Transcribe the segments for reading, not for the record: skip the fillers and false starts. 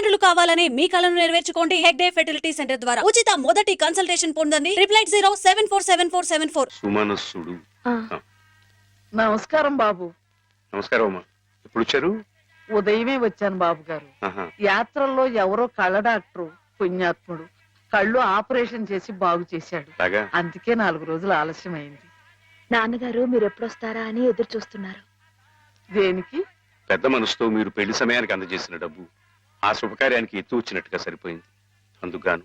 తల్లిదండ్రులు కావాలని మీ కలను నెరవేర్చుకోండి హెగ్డే ఫెర్టిలిటీ సెంటర్ ద్వారా ఉచిత మొదటి కన్సల్టేషన్ పొందండి 8807474474. సుమనస్సుడు. నమస్కారం బాబు. నమస్కారం అమ్మా. ఎప్పుడు వచ్చారు? ఉదయమే వచ్చాను బాబు గారు. యాత్రల్లో ఎవరో కళ్ళ డాక్టరు పుణ్యాత్ముడు కళ్ళు ఆపరేషన్ చేసి బాగు చేశాడు. అందుకే 4 రోజులు ఆలస్యమైంది. నాన్నగారు మీరు ఎప్పుడొస్తారా అని ఎదురు చూస్తున్నారు. దేనికి? పెద్ద మనసుతో మీరు పెళ్లి సమయానికి అందజేసిన డబ్బు ఆ శుభకార్యానికి ఎత్తు వచ్చినట్టుగా సరిపోయింది. అందుకుగాను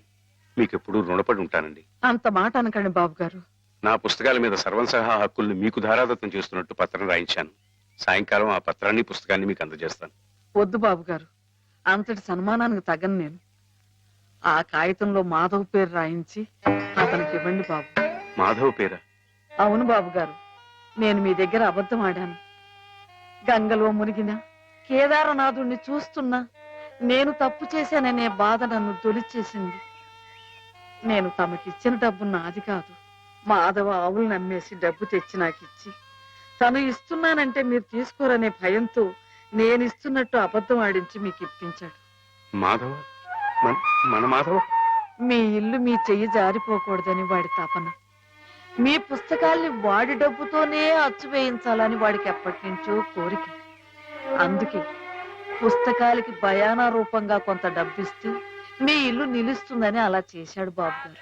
మీకెప్పుడు రుణపడి ఉంటానండి. అంత మాట అనకండి బాబు గారు. నా పుస్తకాల మీద సర్వసహా హక్కుల్ని మీకు ధారాదత్తం చేస్తున్నట్టు పత్రం రాయించాను. సాయంకాలం ఆ పత్రాన్ని పుస్తకాన్ని మీకు అందజేస్తాను. వద్దు బాబు గారు, అంతటి సన్మానానికి తగను నేను. ఆ కాగితంలో మాధవ్ పేరు రాయించి అతనికి ఇవ్వండి బాబు. మాధవ్ పేరా? అవును బాబు గారు, నేను మీ దగ్గర అబద్ధం ఆడాను. గంగలో మునిగిన కేదారనాథుణ్ణి చూస్తున్నా నేను తప్పు చేశాననే బాధ నన్ను తొలిచేసింది. నేను తమకిచ్చిన డబ్బు నాది కాదు. మాధవ ఆవులు నమ్మేసి డబ్బు తెచ్చి నాకిచ్చి తను ఇస్తున్నానంటే మీరు తీసుకోరనే భయంతో నేను ఇస్తున్నట్టు అబద్ధం ఆడించి మీకు ఇప్పించాడు. మాధవ? మన మాధవ? మీ ఇల్లు మీ చెయ్యి జారిపోకూడదని వాడి తపన. మీ పుస్తకాల్ని వాడి డబ్బుతోనే అచ్చు వేయించాలని వాడికి ఎప్పటి నుంచో కోరిక. అందుకే పుస్తకాలకి బయానా రూపంగా కొంత డబ్బిస్తే మీ ఇల్లు నిలుస్తుందని అలా చేశాడు బాబు గారు.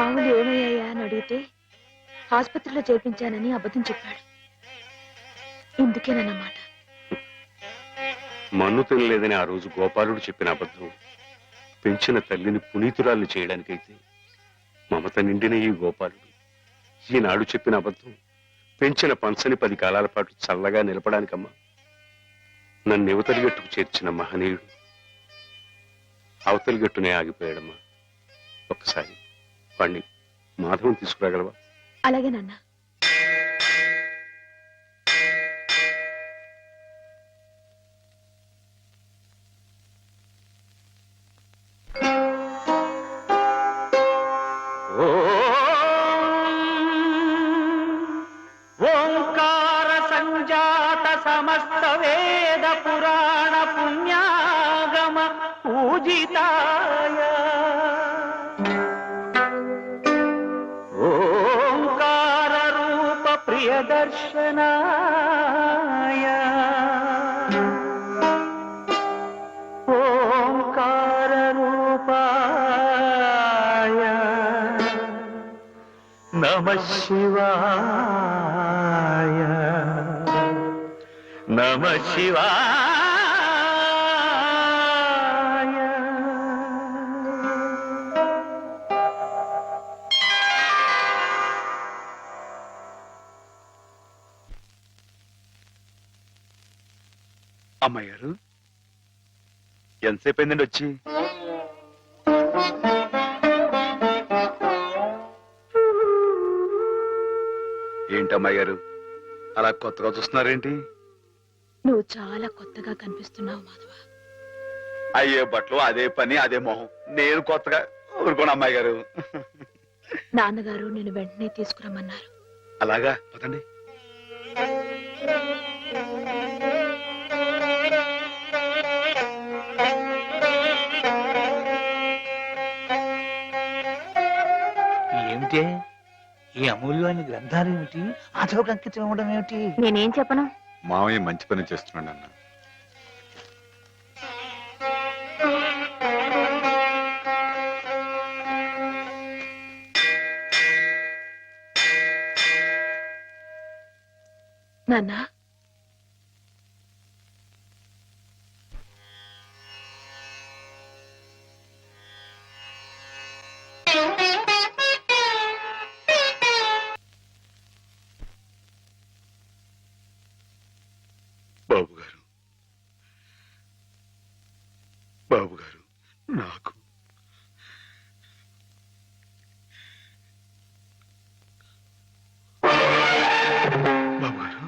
ఆవులు ఏమయ్యాయా అని అడిగితే ఆసుపత్రిలో చేర్పించానని అబద్ధం చెప్పాడు. ఇందుకేనన్నమాట. మన్ను తినలేదని ఆ రోజు గోపాలుడు చెప్పిన అబద్ధం పెంచిన తల్లిని పునీతురాల్ని చేయడానికైతే మమత నిండిన ఈ గోపాలుడు ఈనాడు చెప్పిన అబద్ధం పెంచిన పంచని 10 కాలాల పాటు చల్లగా నిలపడానికమ్మా. నన్ను యువతలి గట్టుకు చేర్చిన మహనీయుడు అవతలి గట్టునే ఆగిపోయాడమ్మా. ఒక్కసారి వాణ్ణి మాధవం తీసుకురాగలవా? అలాగే నాన్న. ఓంకార సంజాత సమస్త వేద పురాణ పుణ్యాగమ పూజితాయ ఓంకార రూప ప్రియదర్శనాయ ఓంకార రూపాయ నమః శివాయ నమః శివాయ. అమ్మాయి గారు ఎంతసేపు అయిందండి వచ్చి? ఏంటమ్మాయి గారు అలా కొత్తగా చూస్తున్నారేంటి? నువ్వు చాలా కొత్తగా కనిపిస్తున్నావు మాధవ. అయ్యే బట్టలు అదే పని అదే మొహం, నేను కొత్తగా ఊరుకోను అమ్మాయి గారు. నాన్నగారు నేను వెంటనే తీసుకురమ్మన్నారు. అలాగా పదండి. ఏమిటి ఈ అమూల్యమైన గ్రంథాలు ఏమిటి? మాధవకు అంకితం ఇవ్వడం ఏమిటి? నేనేం చెప్పను. మామయ్య మంచి పని చేస్తున్నాడు అన్న. నాన్న బాబు గారు నాకు బాబు గారు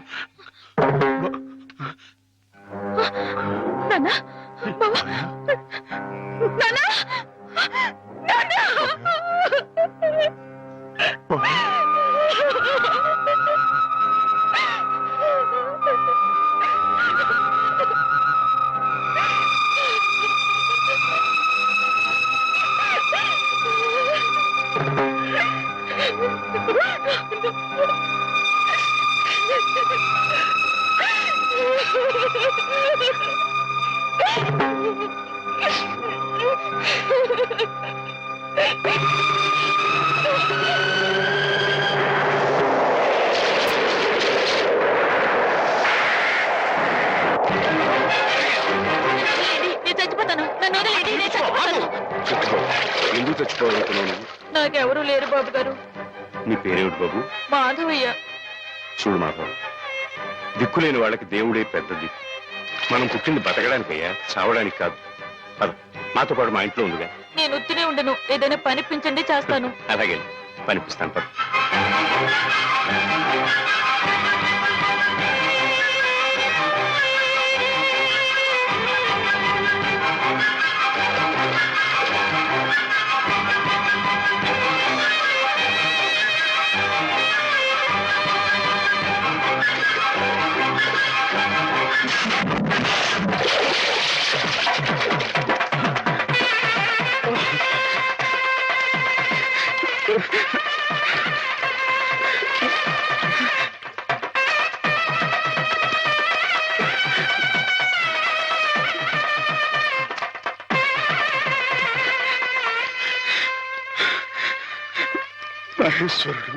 తెలుసుకోవాలనుకున్నాను. నాకెవరూ లేరు బాబు గారు. నీ పేరేమిటి బాబు? మాధవయ్య. చూడు మాధవ్, దిక్కులేని వాళ్ళకి దేవుడే పెద్ద దిక్కు. మనం పుట్టింది బతకడానికయ్యా, చావడానికి కాదు. పద, మాతో పాటు మా ఇంట్లో ఉందిగా. నేను ఉత్తినే ఉండను, ఏదైనా పనిపించండి చేస్తాను. అలాగే పనిపిస్తాను. పద. మహేశ్వరుడు,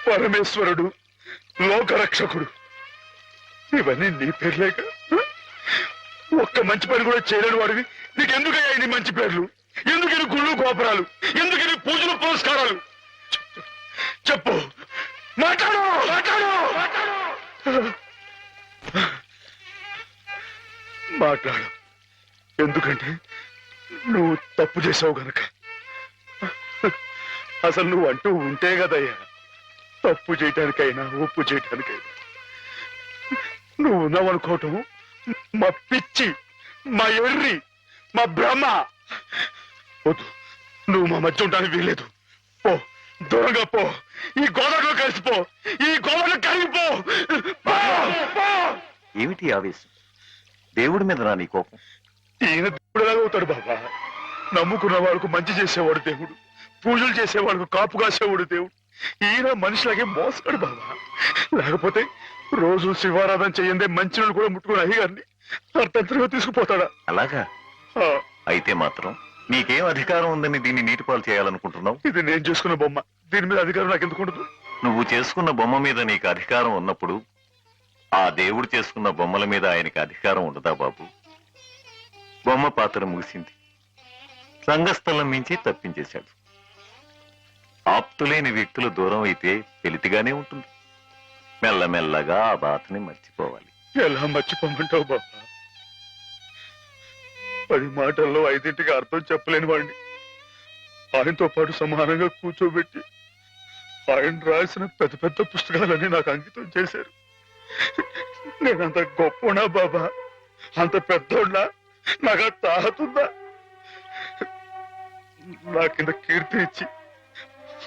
పరమేశ్వరుడు, లోకరక్షకుడు, ఇవన్నీ నీ పేర్లేక? ఒక్క మంచి పని కూడా చేయలేని వాడివి నీకెందుకయ్యా ఇన్ని మంచి పేర్లు? ఎందుకని గుళ్ళు గోపురాలు? ఎందుకని పూజలు పురస్కారాలు? చెప్పు, మాట్లాడు, మాట్లాడు, మాట్లాడు. ఎందుకంటే నువ్వు తప్పు చేసావు గనక. అసలు నువ్వు అంటూ ఉంటే కదయ్యా తప్పు చేయటానికైనా ఒప్పు చేయటానికైనా. నువ్వు ఉన్నావనుకోవటం మా పిచ్చి, మా ఎర్రి, మా భ్రమ. వద్దు, నువ్వు మా మధ్య ఉండడానికి వీల్లేదు. పో, దూరంగా పో. ఈ గోదావరిలో కలిసిపో, ఈ గోదావరిలో కరిగిపో. పో, పో. ఏమిటి ఆవేశం? దేవుడి మీద రా నీ కోపం. ఈయన దేవుడు ఎలాగవుతాడు బాబా? నమ్ముకున్న వాళ్ళకు మంచి చేసేవాడు దేవుడు, పూజలు చేసేవాళ్ళకు కాపు కాసేవాడు దేవుడు. ఈయన మనిషిలాగే మోసాడు బాబా. లేకపోతే రోజు శివారాధన చెయ్యందే మంచినీళ్ళు కూడా ముట్టుకుని అయ్యగారిని అర్థంతరంగా తీసుకుపోతాడా? అలాగా? ఆ, అయితే మాత్రం నీకేం అధికారం ఉందని దీన్ని నీటిపాలు చేయాలనుకుంటున్నావు? ఇది నేను చేసుకున్న బొమ్మ, దీని మీద అధికారం నాకు ఎందుకు ఉండదు? నువ్వు చేసుకున్న బొమ్మ మీద నీకు అధికారం ఉన్నప్పుడు ఆ దేవుడు చేసుకున్న బొమ్మల మీద ఆయనకి అధికారం ఉండదా బాబు? బొమ్మ పాత్ర ముగిసింది, రంగస్థలం మించి తప్పించేశాడు. ఆప్తులేని వ్యక్తులు దూరం అయితే వెలితిగానే ఉంటుంది. మెల్లమెల్లగా ఆ బాధని మర్చిపోవాలి. ఎలా మర్చిపోమంటావు బాబా? 10 మాటల్లో 5ంటికి అర్థం చెప్పలేని వాడిని ఆయనతో పాటు సమానంగా కూర్చోబెట్టి ఆయన రాసిన పెద్ద పెద్ద పుస్తకాలన్నీ నాకు అంకితం చేశారు. నేనంత గొప్పనా బాబా? అంత పెద్దోడ్నా? నాకు ఆ తాహతుందా? నా కింద కీర్తి ఇచ్చి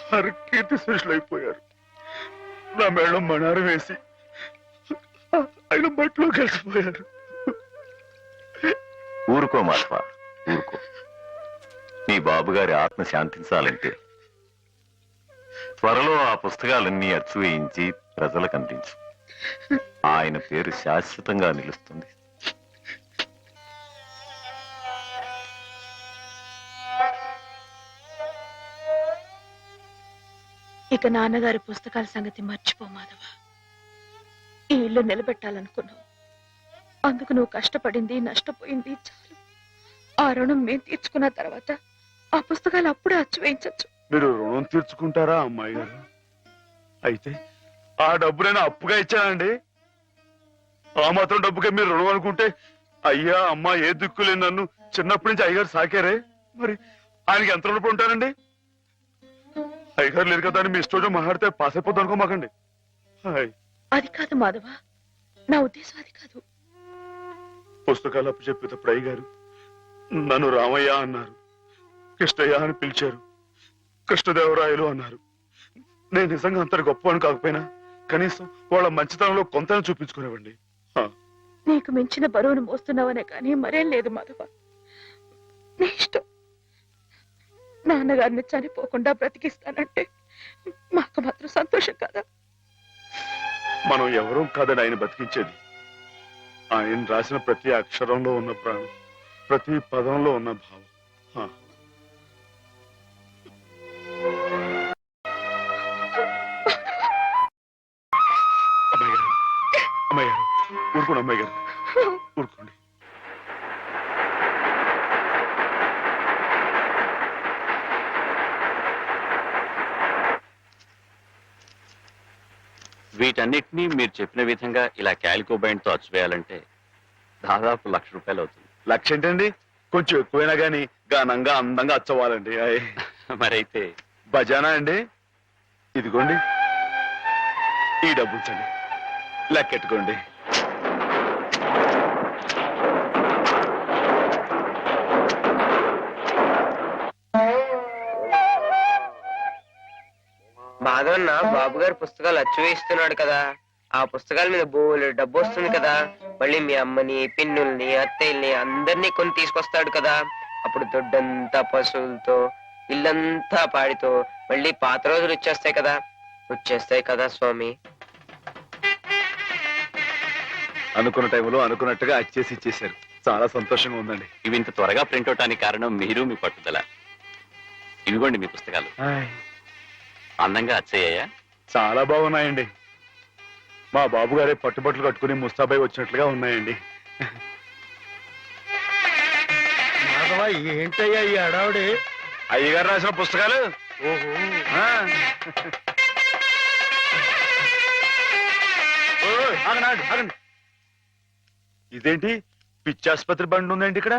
వారు కీర్తి శిష్యులు అయిపోయారు. నా మేడం మణారం వేసి ఆయన బట్టలో కలిసిపోయారు. ఊరుకో మాధవ, ఊరుకో. నీ బాబుగారి ఆత్మ శాంతించాలంటే త్వరలో ఆ పుస్తకాలన్నీ అచ్చు వేయించి ప్రజలకు అందించు. ఆయన పేరు శాశ్వతంగా నిలుస్తుంది. ఇక నాన్నగారి పుస్తకాల సంగతి మర్చిపో మాధవ. ఈ ఇల్లు నిలబెట్టాలనుకున్నావు, అందుకు నువ్వు కష్టపడింది నష్టపోయింది చాలు. ఆ రుణం మేము తీర్చుకున్న తర్వాత ఆ పుస్తకాలు అప్పుడే అచ్చు వేయించచ్చు. మీరు రుణం తీర్చుకుంటారా అమ్మాయి గారు? అయితే ఆ డబ్బు నేను అప్పుగా ఇచ్చానండి. ఆ మాత్రం డబ్బుకే మీరు రుణం అనుకుంటే అయ్యా అమ్మా ఏ దిక్కులే నన్ను చిన్నప్పటి నుంచి అయ్యగారు సాకారే. మరి ఆయనకి ఎంత రుణపడి ఉంటానండి? అయ్యగారు లేరు కదా అని మీ ఇష్టం మాట్లాడితే పాస్ అయిపోద్ది అనుకోమాకండి. అది కాదు మాధవ, నా ఉద్దేశం అది కాదు. పుస్తకాలు అప్పు చెప్పేటప్పుడు అయ్యగారు నన్ను రామయ్య అన్నారు, కృష్ణయ్య అని పిలిచారు, కృష్ణదేవరాయలు అన్నారు. నేను నిజంగా అంత గొప్ప అని కాకపోయినా కనీసం వాళ్ళ మంచితనంలో కొంతనే చూపించుకునేవండి. నీకు మించిన బరువును మోస్తున్నావనే కానీ మరేం లేదు మాధవ. నీ ఇష్టం. నాన్నగారిని చనిపోకుండా బ్రతికిస్తానంటే మాకు మాత్రం సంతోషం కదా? మనం ఎవరూ కాదని ఆయన బతికించేది. ఆయన రాసిన ప్రతి అక్షరంలో ఉన్న ప్రాణం, ప్రతి పదంలో ఉన్న భావం. అమ్మాయి గారు, అమ్మాయి గారు, ఊరుకోండి అమ్మాయి గారు, ఊరుకోండి. వీటన్నిటినీ మీరు చెప్పిన విధంగా ఇలా క్యాలికో బైండ్ తో అచ్చువేయాలంటే దాదాపు ₹1,00,000 అవుతుంది. లక్ష ఏంటండి, కొంచెం ఎక్కువైనా గానీ ఘనంగా అందంగా అచ్చవ్వాలండి. మరైతే బజానా అండి, ఇదిగోండి ఈ డబ్బు ఉంచండి, లెక్కెట్టుకోండి. మాధవన్న బాబు గారు పుస్తకాలు అచ్చు వేస్తున్నాడు కదా, ఆ పుస్తకాల మీద బోలెడు డబ్బు వస్తుంది కదా. మళ్ళీ మీ అమ్మని, పిన్నుల్ని, అత్తయ్యల్ని అందరినీ కొని తీసుకొస్తాడు కదా. అప్పుడు దొడ్డంతా పశువులతో, ఇల్లంతా పాడితో మళ్ళీ పాత రోజులు వచ్చేస్తాయి కదా స్వామి. అనుకున్న టైంలో అనుకున్నట్టుగా అచ్చేసి ఇచ్చేశారు, చాలా సంతోషంగా ఉందండి. ఇవి ఇంత త్వరగా ప్రింట్ అవటానికి కారణం మీరు, మీ పట్టుదల. ఇవిగోండి మీ పుస్తకాలు. అందంగా అచ్చయ్యాయా? చాలా బాగున్నాయండి. మా బాబు గారే పట్టుబట్టలు కట్టుకుని ముస్తాబాయ్ వచ్చినట్లుగా ఉన్నాయండి. ఏంటయ్యా ఈ అడావుడి? అయ్యగారు రాసిన పుస్తకాలు. ఆగండి. ఇదేంటి పిచ్చాసుపత్రి బండి ఉందండి ఇక్కడ?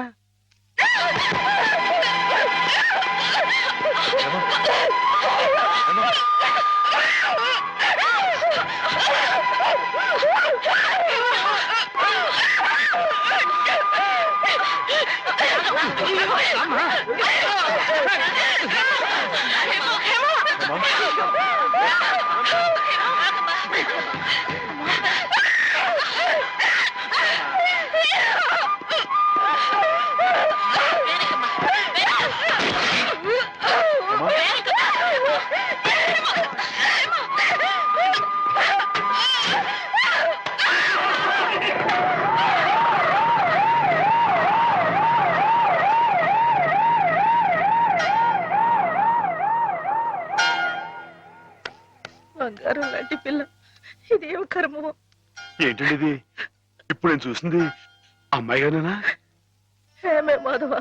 బంగారం లాంటి పిల్ల, ఇదేం కర్మమో. ఏంటండి ఇది? ఇప్పుడు నేను చూసింది అమ్మాయి గానేనా? ఏమే మాధవ,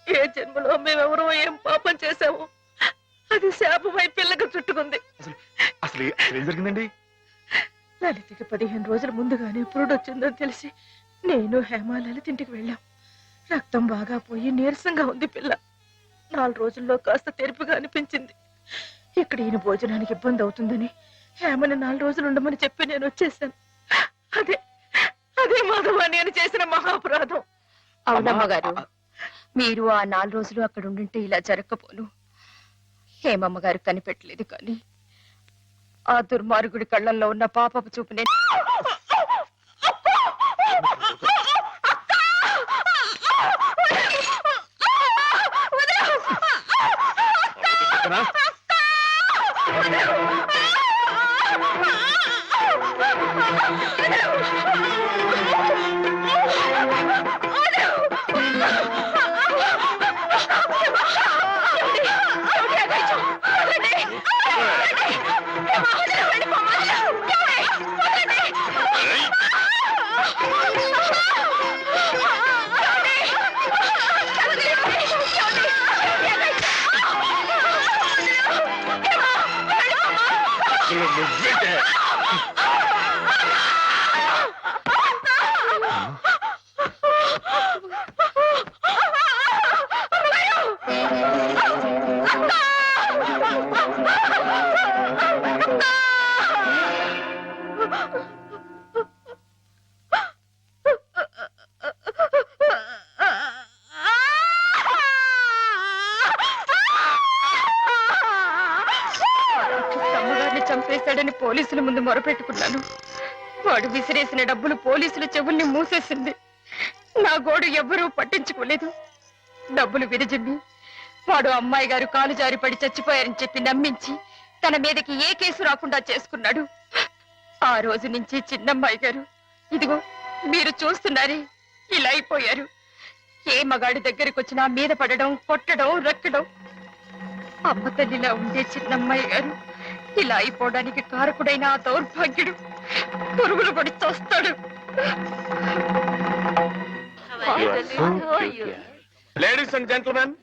ఏ జన్మలో మేమెవరో ఏం పాపం చేశాము, అది శాపమై పిల్లకు చుట్టుకుంది. అసలు ఏం జరిగిందండి? లలితకి 15 రోజుల ముందుగానే పురుడు వచ్చిందని తెలిసి నేను హేమ లలితింటికి వెళ్ళాం. రక్తం బాగా పోయి నీరసంగా ఉంది పిల్ల. 4 రోజుల్లో కాస్త తెరుపుగా అనిపించింది. ఇక్కడ ఈయన భోజనానికి ఇబ్బంది అవుతుందని హేమని 4 రోజులు ఉండమని చెప్పి నేను వచ్చేసాను. అదే మాధవ నేను చేసిన మహాపరాధం. అవునమ్మగారు, మీరు ఆ 4 రోజులు అక్కడ ఉండింటే ఇలా జరగకపోను. హేమమ్మగారు కనిపెట్టలేదు కానీ ఆ దుర్మార్గుడి కళ్ళల్లో ఉన్న పాపపు చూపునే చంపేశాడని పోలీసుల ముందు మొరపెట్టుకున్నాను. వాడు విసిరేసిన డబ్బులు పోలీసుల చెవుల్ని మూసేసింది. నా గోడు ఎవ్వరూ పట్టించుకోలేదు. డబ్బులు విరజిమ్మి వాడు అమ్మాయి గారు కాలు జారి పడి చచ్చిపోయారని చెప్పి నమ్మించి తన మీదకి ఏ కేసు రాకుండా చేసుకున్నాడు. ఆ రోజు నుంచి చిన్నమ్మాయి గారు ఇదిగో మీరు చూస్తున్నారే ఇలా అయిపోయారు. ఏ మగాడి దగ్గరికి వచ్చినా మీద పడడం, కొట్టడం, రక్కడం. అమ్మ తల్లిలా ఉండే చిన్నమ్మాయి గారు ఇలా అయిపోవడానికి కారకుడైన ఆ దౌర్భాగ్యుడు పురుగులు పడి చస్తాడు. Ladies and gentlemen,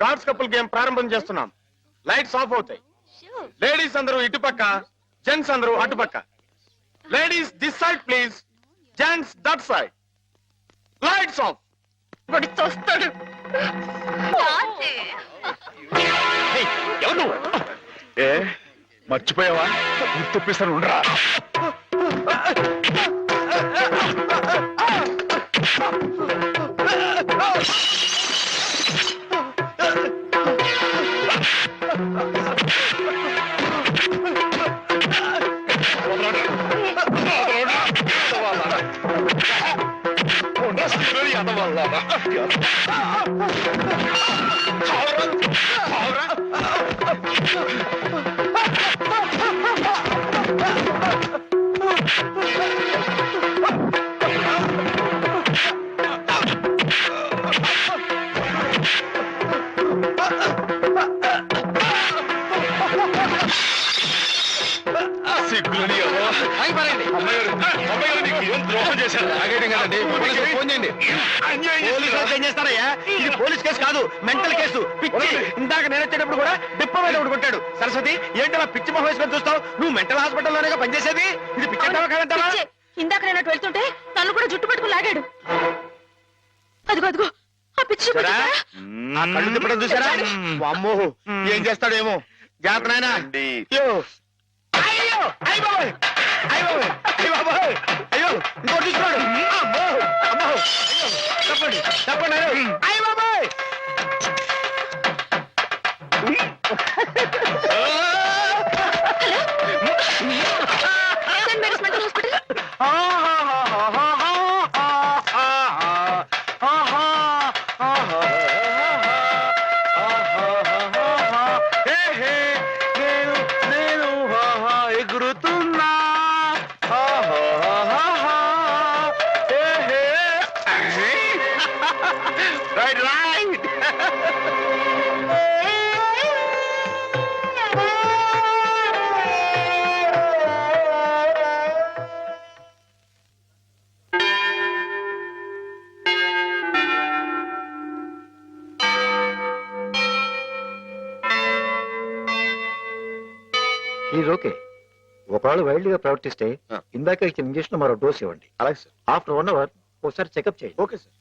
cards couple game ప్రారంభం చేస్తున్నాం. లైట్స్ ఆఫ్ అవుతాయి. లేడీస్ అందరూ ఇటుపక్క, జెంట్స్ అందరూ అటుపక్క. Ladies this side please, gents that side. Lights off. వాడు చూస్తాడు. ఎవరు నువ్వు? ఏ మర్చిపోయావా? గుర్తుప్పిస్తాను, ఉండరా. సిగ్గులని అమ్మాయి నీకు ఏం ద్రోహం చేశారు? ఫోన్ చేయండి. ఏం చేస్తారయ్యా? ఇది పోలీస్ కేసు కాదు, మెంటల్ కేసు. పిచ్చి. ఇందాక నేను వచ్చేటప్పుడు కూడా డిప్ప మీద ఒకటి కొట్టాడు. సరస్వతి, ఏంటి అలా పిచ్చి మొహం వేసుకొని చూస్తావు? నువ్వు మెంటల్ హాస్పిటల్లోనే పనిచేసేది. ఇది పిచ్చి అంటావా కాదంటావా? పిచ్చే. ఇందాక నేను అటు వెళ్తుంటే తను కూడా జుట్టు పట్టుకుని లాగాడు. అదిగో అదిగో ఆ పిచ్చి చూపు చూసారా? చూసారా? ఆ కళ్ళు తిప్పడం చూసారా? అమ్మో, ఏం చేస్తాడేమో. జాగ్రత్త నాయనా. అయ్యో అయ్యో, అయ్య బాబోయ్, అయ్య బాబోయ్, అయ్య బాబోయ్, అయ్యో ఇంకోటి చూస్తున్నాడు. అమ్మో అమ్మో, అయ్యో తప్పండి తప్పండి, అయ్య బాబోయ్. Saint Mary's mental hospital. నేను ఎగురుతున్నా. Right right. Is okay. ఒకవేళ వైల్డ్ గా ప్రవర్తిస్తే ఇందాక ఇచ్చిన ఇంజక్షన్ మరో డోస్ ఇవ్వండి. అలాగే సార్. ఆఫ్టర్ 1 అవర్ ఒకసారి చెకప్ చేయండి. Okay sir.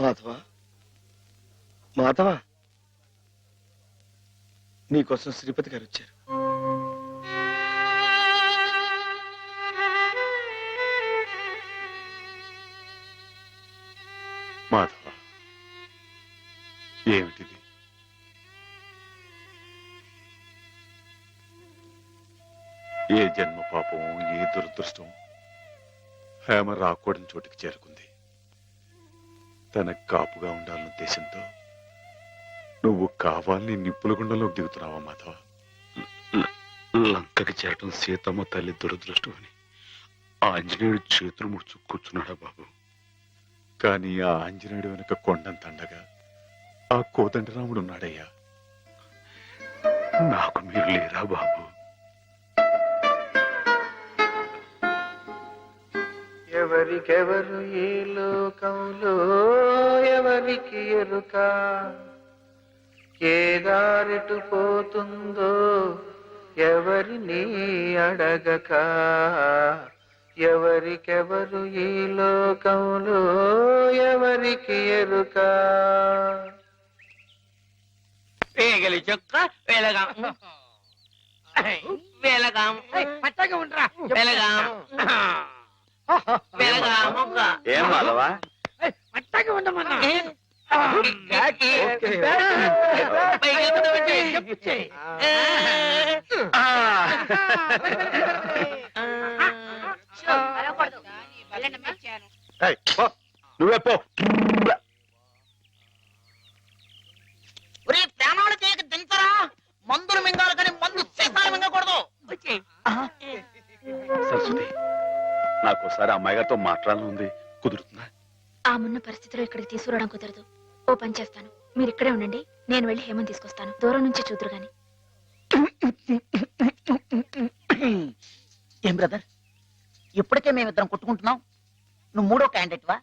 మాధవా, మాధవా, నీకోసం శ్రీపతి గారు వచ్చారు. మాధవ, ఏమిటిది? ఏ జన్మ పాపం, ఏ దురదృష్టం హేమ రాకూడని చోటికి చేరుకుంది. తనకు కాపుగా ఉండాలన్న ఉద్దేశంతో నువ్వు కావాలని నిప్పుల గుండంలోకి దిగుతున్నావా మాధవ? లంకకి చేరటం సీతమ్మ తల్లి దురదృష్టం అని ఆంజనేయుడు చేతులు ముడుచు కూర్చున్నాడా బాబు? కానీ ఆ ఆంజనేయుడు వెనుక కొండంత అండగా ఆ కోదండరాముడు ఉన్నాడయ్యా. నాకు మీరు లేరా బాబు? ఎవరికెవరు ఈ లోకంలో ఎవరికి ఎరుక, ఏ దారిటు పోతుందో ఎవరిని అడగక, ఎవరికెవరు ఈ లోకంలో ఎవరికి ఎరుక. పేగలి చొక్క వెలగాం వెలగాం పచ్చగా ఉండరా వెలగాం వెలగాం ఏం మాధవా? పచ్చగా ఉండమన్నా నువ్వే పో. ప్రాణాలు చేయక దించరా, మందులు మింగాలి కానీ మందు సీసాలు మింగకూడదు. సరస్వతి, నాకోసారి అమ్మాయి గారితో మాట్లాడాలని ఉంది, కుదురుతుందా? ఆ మున్న పరిస్థితిలో ఇక్కడికి తీసుకురావడం కుదరదు. ఓ పని చేస్తాను, మీరు ఇక్కడే ఉండండి, నేను వెళ్ళి హేమని తీసుకొస్తాను. దూరం నుంచి చూదురు గాని. ఏం బ్రదర్, ఇప్పటికే మేమిద్దరం కొట్టుకుంటున్నాం, నువ్వు మూడో క్యాండిడేట్ వా?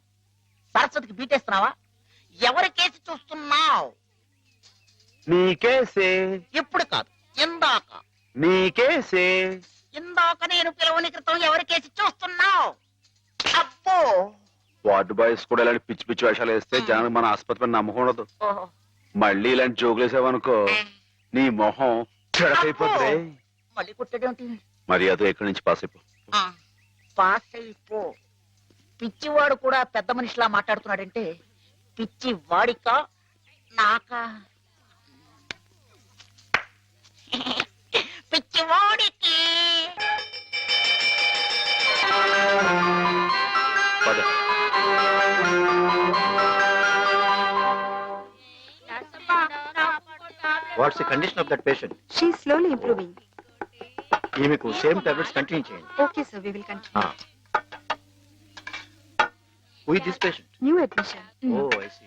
సరస్వతికి బీటేస్తున్నావా? ఎవరి కేసు చూస్తున్నావు? నీకేసే ఇప్పుడు కాదు, ఇందాక. నీకేసే ఇందాక నేను పిలవని క్రితం ఎవరి కేసు చూస్తున్నావు? అబ్బో. వార్డు బాయ్స్ కూడా ఇలాంటి పిచ్చి పిచ్చి వేషాలు వేస్తే జనానికి మన ఆసుపత్రి నమ్మకం ఉండదు. ఓహో. మళ్ళీ ఇలాంటి జోకులు వేసావనుకో నీ మొహం చెడకైపోతుంది. మళ్ళీ కుట్టడేంటి? మర్యాద ఎక్కడి నుంచి పాస్ అయిపో. పాస్ అయిపో. పిచ్చివాడు కూడా పెద్ద మనిషిలా మాట్లాడుతున్నాడంటే పిచ్చి వాడికా నాకా? పిచ్చివాడికి. పద. What's the condition of that patient? She slowly improving. ఈమెకు సేమ్ టాబ్లెట్స్ కంటిన్యూ చేయండి. Okay sir, we will continue. Who is this patient? New admission. Oh I see.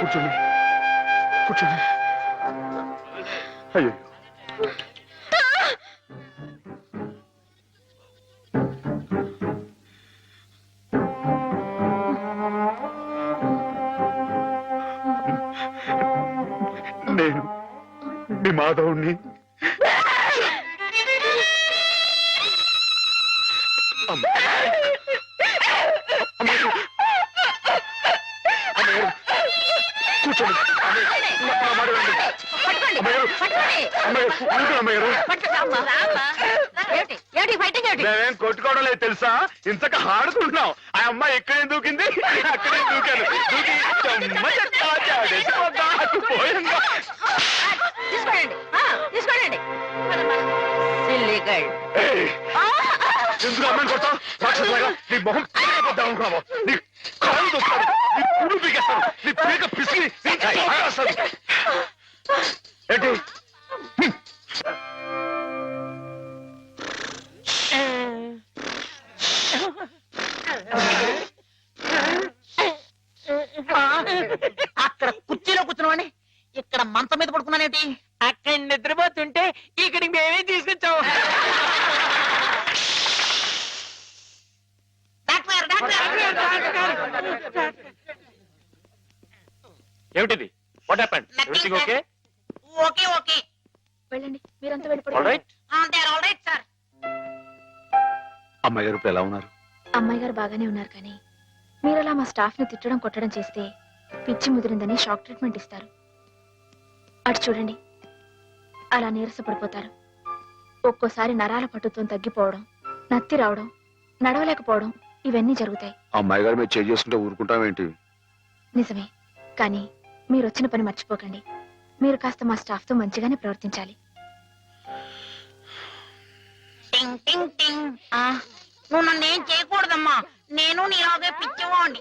కూర్చోండి కూర్చోండి. అయ్యో నేను మీ మాధవుణ్ణి. కూర్చోండి. మేమేం కొట్టుకోవడం లేదు తెలుసా, ఇంతక ఆడుకుంటున్నాం. ఆ అమ్మాయి ఎక్కడే దూకింది, అక్కడే దూకాను. దూకి పోయిందా? ఎందుకు అమ్మాయిని కొడతావు? రాక్షసులాగా నీ మొహం పీకపోద్దాం అనుకున్నావు. నీ కాళ్ళు దొస్తాను, నీ పువ్వు పీకేస్తాను, నీ పీక పిసికి ఏంటి? అక్కడ కుర్చీలో కూర్చున్నామని ఇక్కడ మంచం మీద పడుకున్నానేంటి? అక్కడ నిద్రపోతుంటే ఇక్కడికి మేమే తీసుకొచ్చాము. ఏమిటిది? What happened? Everything okay? Okay okay. వెళ్ళండి, మీరంతా వెళ్ళిపోండి. All right. సార్. అమ్మాయి గారు ఇప్పుడు ఎలా ఉన్నారు? అమ్మాయి గారు బాగానే ఉన్నారు, కానీ మీరలా మా స్టాఫ్ ని తిట్టడం కొట్టడం చేస్తే పిచ్చి ముదిరిందని షాక్ ట్రీట్మెంట్ ఇస్తారు. అటు చూడండి, అలా నీరసపడిపోతారు. ఒక్కోసారి నరాల పట్టుతో తగ్గిపోవడం, నత్తి రావడం, నడవలేకపోవడం, ఇవన్నీ జరుగుతాయి. అమ్మాయి గారు మీరు చేంజ్ చేసుకుంటే ఊరుకుంటామేంటి? నిజమే, కానీ మీరు వచ్చిన పని మర్చిపోకండి. మీరు కాస్త మా స్టాఫ్ తో మంచిగానే ప్రవర్తించాలి. టింగ్ టింగ్ టింగ్. నువ్వు నన్ను ఏం చేయకూడదమ్మా, నేను నీలాగే పిచ్చివాణ్ణి,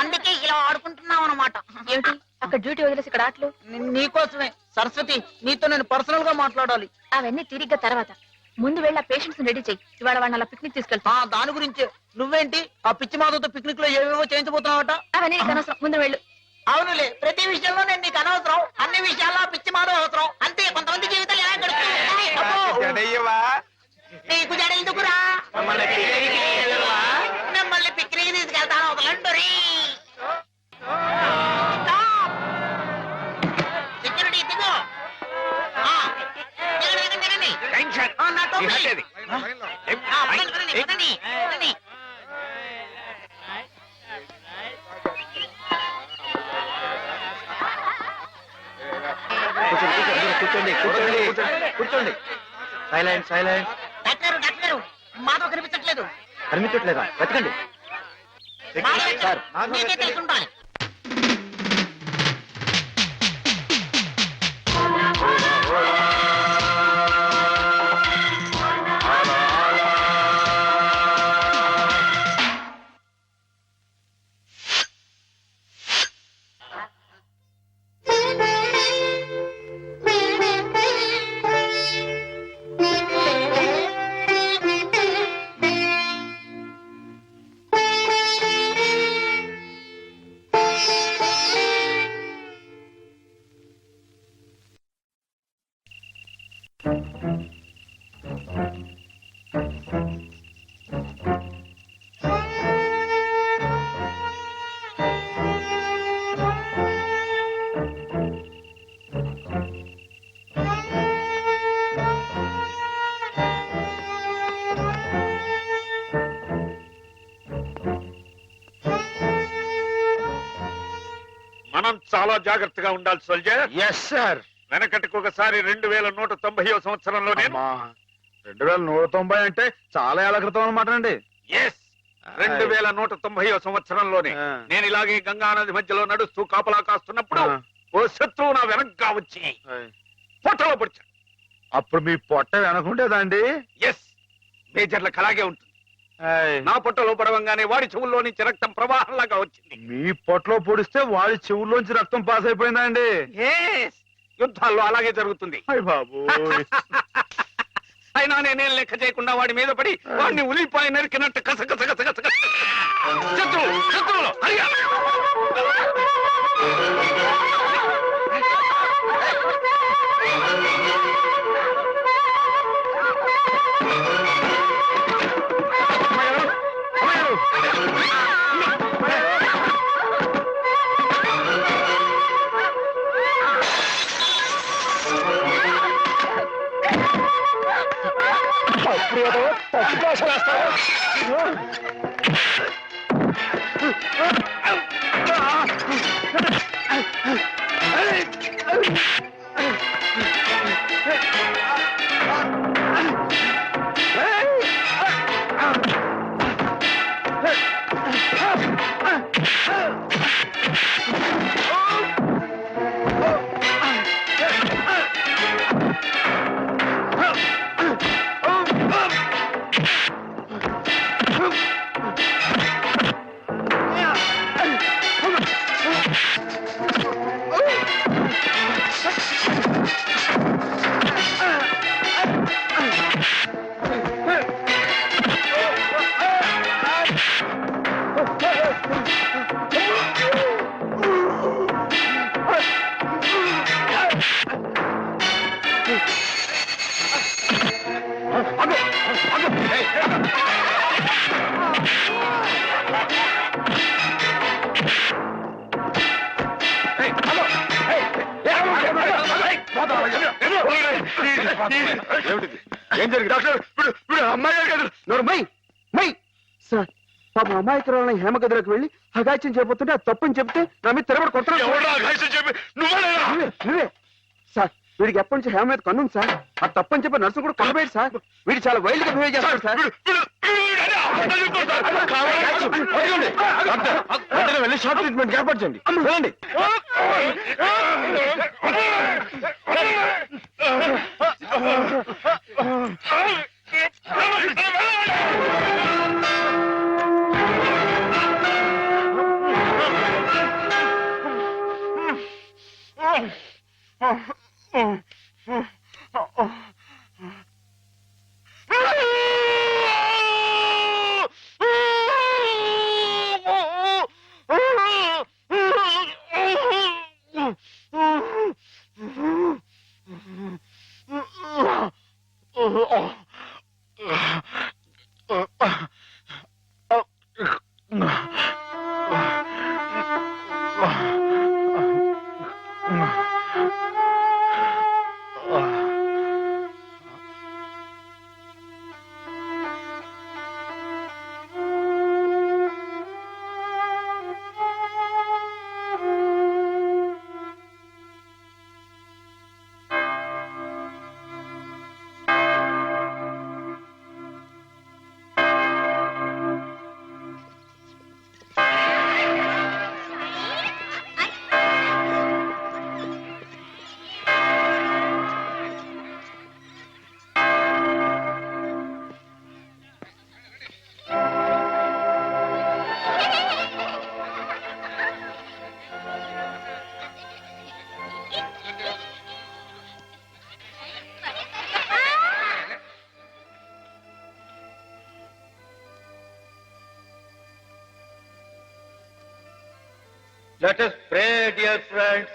అందుకే ఇలా ఆడుకుంటున్నావు అన్నమాట. ఏమిటి అక్కడ డ్యూటీ వదిలేసి ఇక్కడ ఆటలు నీకోసమే సరస్వతి, నీతో నేను పర్సనల్ గా మాట్లాడాలి. అవన్నీ తిరిగ్గా తర్వాత. ముందు వెళ్ళి ఆ పేషెంట్స్ రెడీ చెయ్యి. ఇవాళ వాళ్ళని అలా పిక్నిక్ తీసుకెళ్తా. దాని గురించి నువ్వేంటి ఆ పిచ్చి మాధవతో పిక్నిక్ లో ఏవేవో చేయించబోతున్నావట? అవన్నీ నీకు అనవసరం. ముందు వెళ్ళు. అవునులే, ప్రతి విషయంలో నేను నీకు అనవసరం, అన్ని విషయాల్లో ఆ పిచ్చి మాధవ అవసరం. అంతే, కొంతమంది జీవితాలు ఎలా గడుపుతాయి. నీకు జడ ఎందుకురా? మిమ్మల్ని పిక్నిక్ తీసుకెళ్తాను, వదలండి. సెక్యూరిటీ దిగు. దిగండి. నా టోపీ. పదండి. కూర్చోండి కూర్చోండి కూర్చోండి. Silent silent. డాక్టర్ గారు, మాధవ్ కనిపించట్లేదు. కనిపించట్లేదా? వెతకండి. సార్, మీకే తెలుసుండాలి. మనం చాలా జాగ్రత్తగా ఉండాలి సోల్జర్. Yes sir. వెనకటికి ఒకసారి 2190వ సంవత్సరంలోనే 2190 అంటే చాలా ఏళ్ల క్రితం అన్నమాట అండి. 2190వ సంవత్సరంలోనే ఆ. నేను ఇలాగే గంగా నది మధ్యలో నడుస్తూ కాపలా కాస్తున్నప్పుడు ఓ శత్రువు నా వెనక్గా వచ్చి పొట్టలో పొడిచాడు. అప్పుడు మీ పొట్ట వెనకుండేదండి? ఎస్, మేజర్లకు అలాగే ఉంటుంది. నా పొట్టలో పడవంగానే వాడి చెవుల్లో నుంచి రక్తం ప్రవాహంలాగా వచ్చింది. మీ పొట్టలో పొడిస్తే వాడి చెవుల్లోంచి రక్తం పాస్ అయిపోయిందా అండి? యుద్ధాల్లో అలాగే జరుగుతుంది. అయ్ బాబు. అయినా నేనేం లెక్క చేయకుండా వాడి మీద పడి వాడిని ఉలిపాయ నరికినట్టు కస శత్రువులు అయ్యా! ఏం జరిగింది డాక్టర్? అమ్మాయి గారు సార్, పాపం అమాయకురాలని హేమ గదిలోకి వెళ్ళి అగాచ్యం చేయబోతుంటే అది తప్పని చెప్తే నా మీద తిరగబడి కొట్టాను. నువ్వే సార్, వీడికి ఎప్పటి నుంచి హేమ మీద కన్నుంది సార్. అది తప్పని చెప్పి నర్సు కూడా కొనబోయాడు సార్. వీడు చాలా వైల్డ్ గా బిహేవ్ చేస్తాడు సార్. వెళ్ళి షార్ట్ ట్రీట్మెంట్ ఏర్పాటు చేయండి. వెళ్ళండి. Let us pray, dear friends.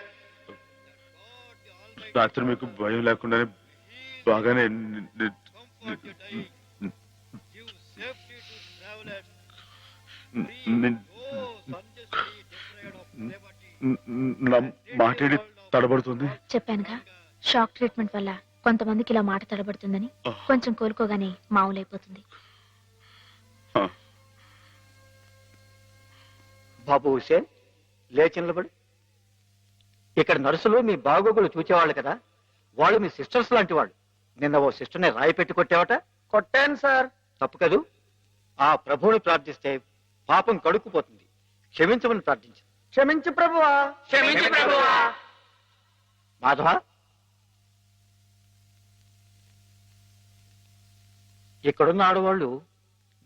రాత్రి మీకు భయం లేకుండానే బాగానే నా మాటేడి తడబడుతుంది. చెప్పానుగా, షాక్ ట్రీట్మెంట్ వల్ల కొంతమందికి ఇలా మాట తడబడుతుందని. కొంచెం కోలుకోగానే మామూలైపోతుంది. బాబు హుసేన్, లేచి నిలబడు. ఇక్కడ నర్సులు మీ బాగోగులు చూచేవాళ్ళు కదా, వాళ్ళు మీ సిస్టర్స్ లాంటి వాళ్ళు. నిన్న ఓ సిస్టర్ని రాయి పెట్టి కొట్టావట. కొట్టాను సార్. తప్పు కదూ. ఆ ప్రభువుని ప్రార్థిస్తే పాపం కడుక్కుపోతుంది. క్షమించమని ప్రార్థించు. క్షమించు ప్రభువా. క్షమించు ప్రభువా. మాధవ, ఇక్కడున్న ఆడవాళ్ళు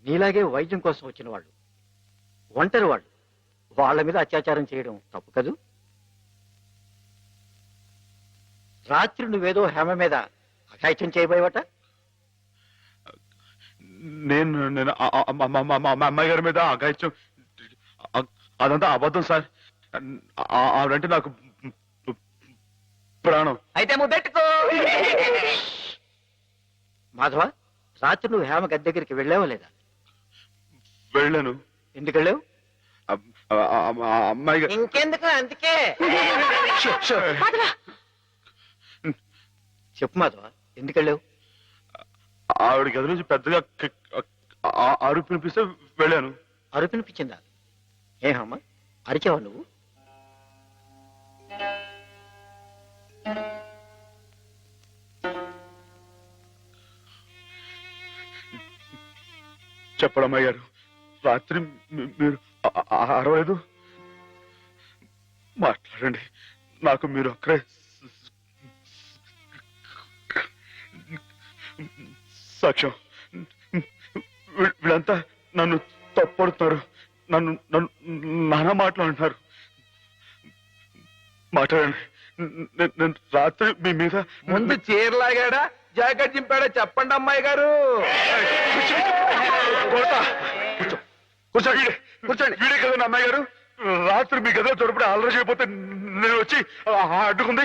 నీలాగే వైద్యం కోసం వచ్చిన వాళ్ళు, ఒంటరి వాళ్ళు. వాళ్ళ మీద అత్యాచారం చేయడం తప్పు కదూ. రాత్రి నువ్వేదో హేమ మీద అఘాయిత్యం చేయబోయేవట. నేను మా అమ్మాయి గారి మీద అఘాయిత్యం, అదంతా అబద్ధం సార్. ఆవిడంటే నాకు ప్రాణం. అయితే ముద్దెట్టుకో. మాధవ, రాత్రి నువ్వు హేమ గది దగ్గరికి వెళ్ళావా లేదా? వెళ్ళాను. ఎందుకు వెళ్ళావు? అమ్మాయి గారు ఇంకెందుకు, అందుకే. చెప్పు మాధవ, ఎందుకు వెళ్ళావు? ఆవిడ గది నుంచి పెద్దగా అరుపు వినిపిస్తే వెళ్ళాను. అరుపినిపించిందా? ఏమమ్మా, అరిచావా నువ్వు? చెప్పడమ్మాయి గారు, రాత్రి మీరు అరవలేదు. మాట్లాడండి, నాకు మీరు అక్కడే సాక్ష్యం. వీళ్ళంతా నన్ను తప్పడుతున్నారు, నన్ను నన్ను నానా మాట్లాడుతున్నారు. మాట్లాడండి. నేను రాత్రి మీ మీద ముందు చీరలాగాడా జాకెట్ చింపాడా చెప్పండి అమ్మాయి గారు. కూర్చోండి, కూర్చోండి. వీడే కదండి అమ్మాయి గారు. రాత్రి మీ గదిలో దొరపడి అల్లరి చేయకపోతే నేను వచ్చి అడ్డుకుంది.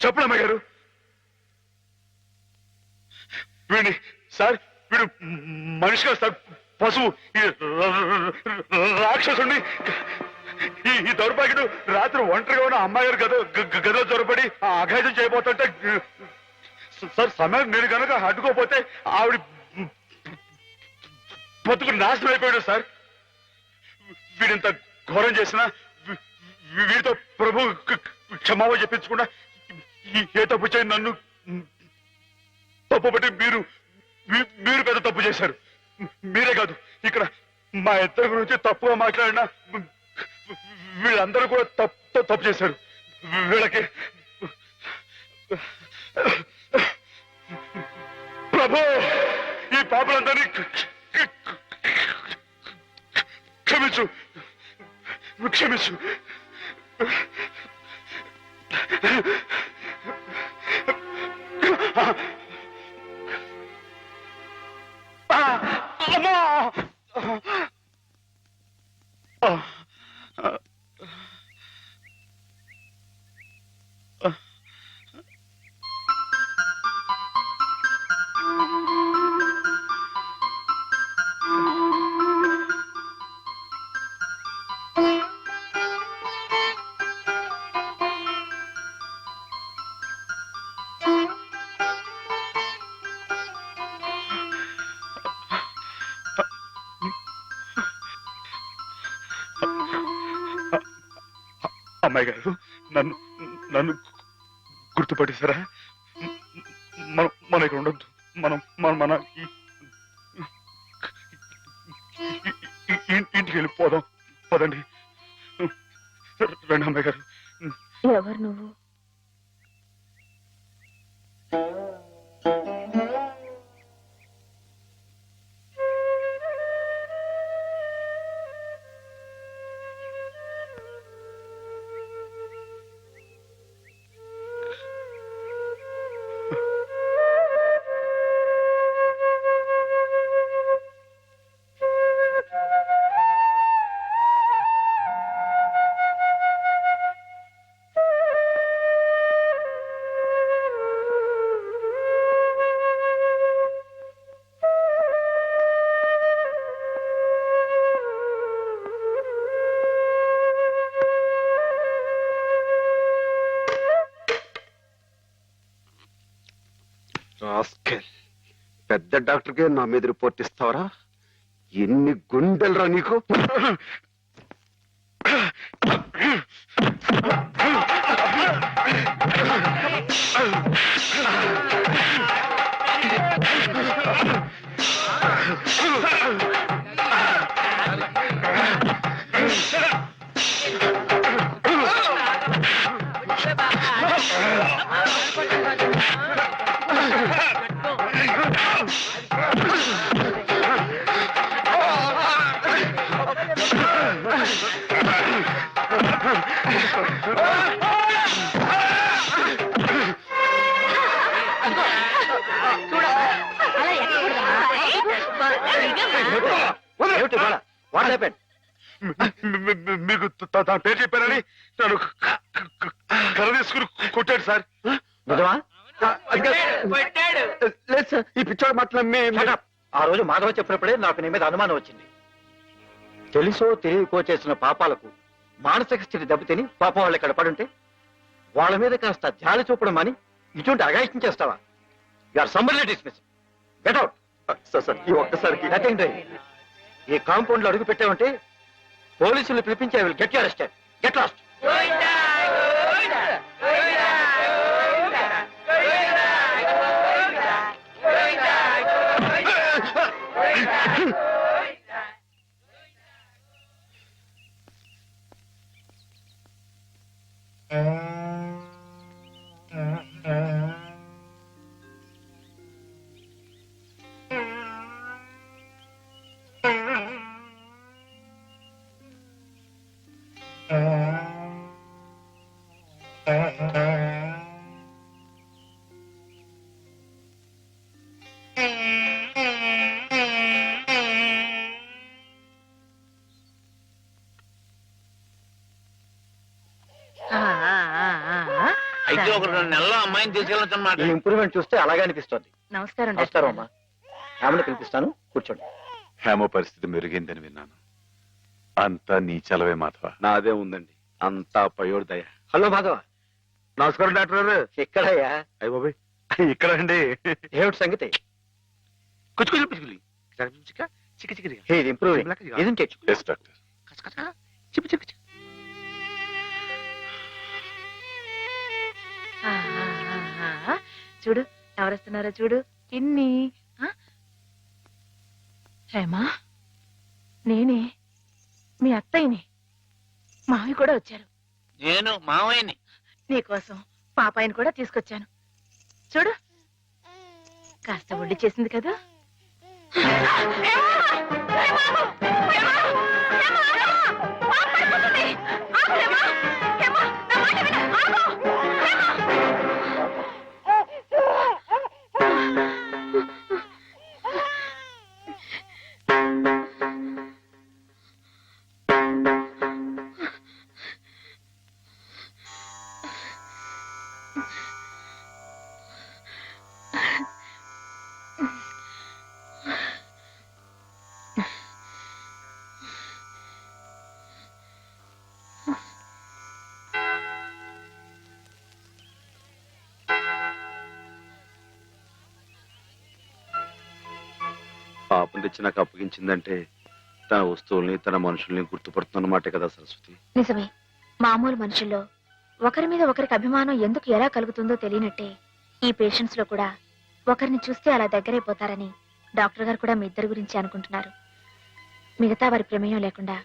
చెప్పండి అమ్మాయి గారు. వీడిని సార్, వీడు మనిషి కాదు సార్, పశువు. రాక్షసుని ఈ దౌర్భాగ్యుడు రాత్రి ఒంటరిగా ఉన్న అమ్మాయి గారు గదిలో దొరపడి అఘాయితం చేయబోతుంటే సార్, సమయం నేను కనుక అడ్డుకోపోతే ఆవిడ బతుకు నాశనం అయిపోయాడు సార్. వీడింత ఘోరం చేసినా వీడితో ప్రభు క్షమాపణ చెప్పించకుండా ఏ తప్పు చేయండి నన్ను తప్పు బట్టి మీరు పెద్ద తప్పు చేశారు. మీరే కాదు, ఇక్కడ మా ఇద్దరి గురించి తప్పుగా మాట్లాడినా వీళ్ళందరూ కూడా తప్పు చేశారు. వీళ్ళకి ప్రభు ఈ పాపలందరినీ క్షమించు, క్షమించు. అమ్మా! అమ్మాయి గారు నన్ను నన్ను గుర్తుపట్టేశారా? మనం ఇక్కడ ఉండొద్దు. మనం మన ఇంటికి వెళ్ళిపోదాం. పదండి. రండి అమ్మాయి గారు. ఎవరు నువ్వు? పెద్ద డాక్టర్కే నా మీద రిపోర్ట్ ఇస్తావరా? ఎన్ని గుండెలరా నీకు? మీకు తన పేరు చెప్పారని నన్ను కర్ర తీసుకుని కొట్టాడు సార్. లేదు సార్, ఈ పిచ్చోడు మాటలు. ఆ రోజు మాధవ చెప్పినప్పుడే నాకు నీ మీద అనుమానం వచ్చింది. తెలుసో తెలియకో చేసిన పాపాలకు మానసిక స్థితి దెబ్బతిని పాపం వాళ్ళు ఇక్కడ పడుంటే వాళ్ళ మీద కాస్త జాలి చూపడం అని ఇటువంటి అగాయిత్యం చేస్తావా? You're summarily dismiss. Get out. Sir ఈ ఒక్కసారికి నథింగ్ డూయింగ్. ఈ కాంపౌండ్ లో అడుగు పెట్టావంటే పోలీసులు పిలిపించి I will get you arrested. Get lost. అయితే ఒక 2 నెలల్లో అమ్మాయిని తీసుకెళ్ళొచ్చన్నమాట. ఈ ఇంప్రూవ్మెంట్ చూస్తే అలాగే అనిపిస్తుంది. నమస్కారం. నమస్కారం అమ్మా. ఆమెను పిలిపిస్తాను, కూర్చోండి. హేమ పరిస్థితి మెరుగైందని విన్నాను. అంతా నీ చలవే మాధవ. నాదే ఉందండి, అంతా పయోడు దయ. హలో మాధవ. నమస్కారం డాక్టర్ గారు. ఎక్కడయ్యా? అయ్య బాబాయ్, ఇక్కడ అండి. ఏమిటి సంగతి? ఇది improving, isn't it? Yes, doctor. చూడు ఎవరొస్తున్నారో చూడు. ఇన్ని హేమా, నేనే మీ అత్తయ్యని. మావి కూడా వచ్చారు. నేను మావయ్యని. నీకోసం పాపాయిని కూడా తీసుకొచ్చాను. చూడు, కాస్త ఒడ్డు చేసింది కదా. పాపం తెచ్చి నాకు అప్పగించిందంటే తన వస్తువుల్ని తన మనుషుల్ని గుర్తుపడుతున్నమాటే కదా సరస్వతి. నిజమే. మామూలు మనుషుల్లో ఒకరి మీద ఒకరికి అభిమానం ఎందుకు ఎలా కలుగుతుందో తెలియనట్టే ఈ పేషెంట్స్ లో కూడా ఒకరిని చూస్తే అలా దగ్గరైపోతారని డాక్టర్ గారు కూడా మీ ఇద్దరి గురించి అనుకుంటున్నారు. మిగతా వారి ప్రమేయం లేకుండా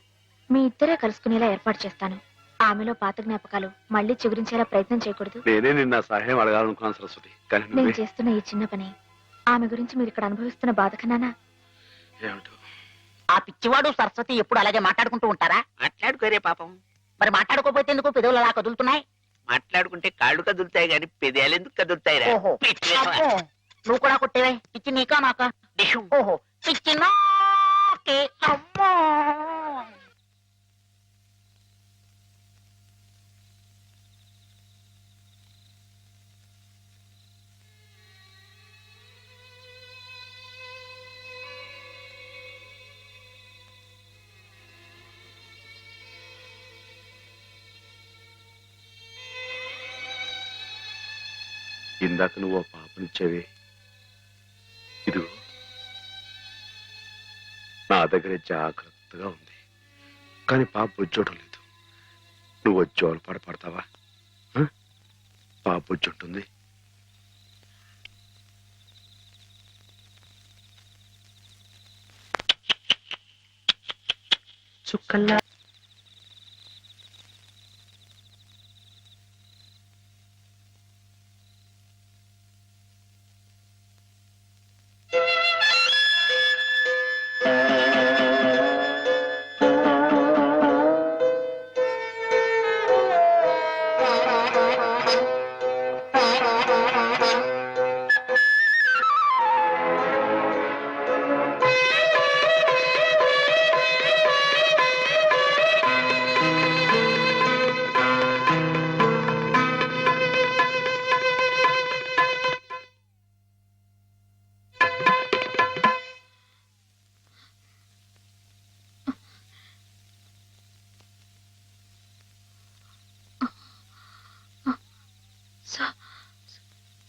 మీ ఇద్దరే కలుసుకునేలా ఏర్పాటు చేస్తాను. ఆమెలో పాత జ్ఞాపకాలు మళ్ళీ చిగురించేలా ప్రయత్నం చేయకూడదు. నేనే నిన్న సహాయం అడగాలనుకున్నాను సరస్వతి, కానీ నేను నువ్వే. చేస్తున్న ఈ చిన్న పని ఆమె గురించి మీరు ఇక్కడ అనుభవిస్తున్న బాధ కన్నానా? ఏమిటో ఆ పిచ్చివాడు సరస్వతి ఎప్పుడు అలాగే మాట్లాడుకుంటూ ఉంటారా? మాట్లాడుకోరే పాపం. మరి మాట్లాడుకోపోతే ఎందుకు పెదవులు అలా కదులుతున్నాయి? మాట్లాడుకుంటే కాళ్ళు కదులుతాయి గాని పెదాలు ఎందుకు కదులుతాయిరా? ఓహో అబ్బో, నువ్వు కూడా కొట్టేవే. పిచ్చి నీకా నాకా? ఓహో పిచ్చి నాకే. అమ్మో ఇందాక నువ్వు ఆ పాపనిచ్చావే, ఇదిగో నా దగ్గర జాగ్రత్తగా ఉంది. కానీ పాప వచ్చోటం లేదు. నువ్వు వచ్చి పడతావా? పాప వచ్చి ఉంటుంది. చుక్కల్లా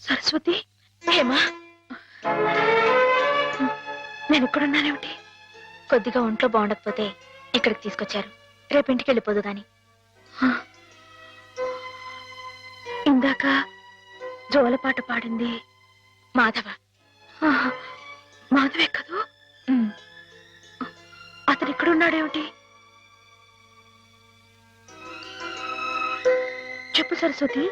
సరస్వతి, ఏమా నేను ఇక్కడున్నానేమిటి? కొద్దిగా ఒంట్లో బాగుండకపోతే ఇక్కడికి తీసుకొచ్చారు. రేపు ఇంటికి వెళ్ళిపోదు గాని. ఇందాక జోలపాట పాడింది మాధవ. మాధవే కదూ? అతను ఇక్కడున్నాడేమిటి? చెప్పు Saraswati.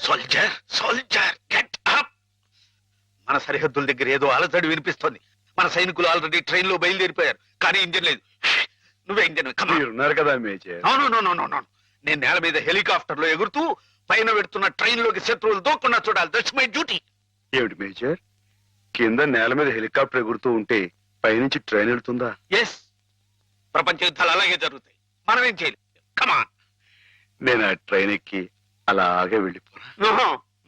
Soldier soldier get up. మన సరిహద్దుల దగ్గర ఏదో అలజడి వినిపిస్తోంది. మన సైనికులు ఆల్రెడీ ట్రైన్ లో బయలుదేరిపోయారు, కానీ ఇంజన్ లేదు. నువ్వే ఇంజన్. ఉన్నారు కదా మేజర్. నేను నేల మీద హెలికాప్టర్ లో ఎగురుతూ పైన పెడుతున్న ట్రైన్ లోకి శత్రువులు దూకుండా చూడాలి. That's my duty. ఏమిటి మేజర్, కింద నేల మీద హెలికాప్టర్ ఎగురుతూ ఉంటే పైనుంచి ట్రైన్ వెళ్తుందా? ఎస్, ప్రపంచ యుద్ధాలు అలాగే జరుగుతాయి. మనం ఏం చేయలేం. కమాన్. నేను ఆ ట్రైన్ ఎక్కి అలాగే వెళ్ళిపోనా?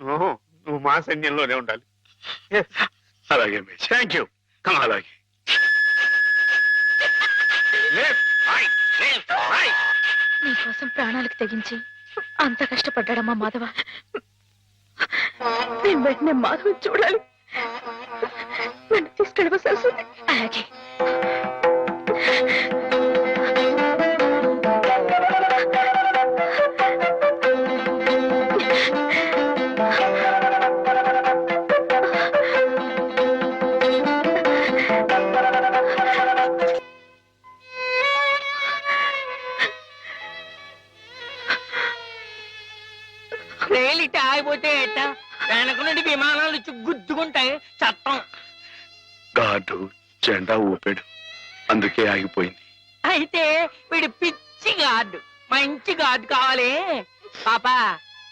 నువ్వు మా సైన్యంలోనే ఉండాలి. అలాగే మేజర్. Thank you. అలాగే. నీకోసం ప్రాణాలకు తెగించి అంత కష్టపడ్డాడమ్మా మాధవ. నేను వెంటనే మాధవ చూడాలి. నన్ను తీసుకెళ్ళవ సరస్వతి? అలాగే. రైలు ఇట్ట ఆగిపోతే ఎట్ట? వెనక నుండి విమానాలు వచ్చి గుద్దుకుంటాయి. చట్టం. గార్డు జెండా ఊపాడు, అందుకే ఆగిపోయింది. అయితే వీడు పిచ్చి గార్డు. మంచి గార్డు కావాలి. పాపా,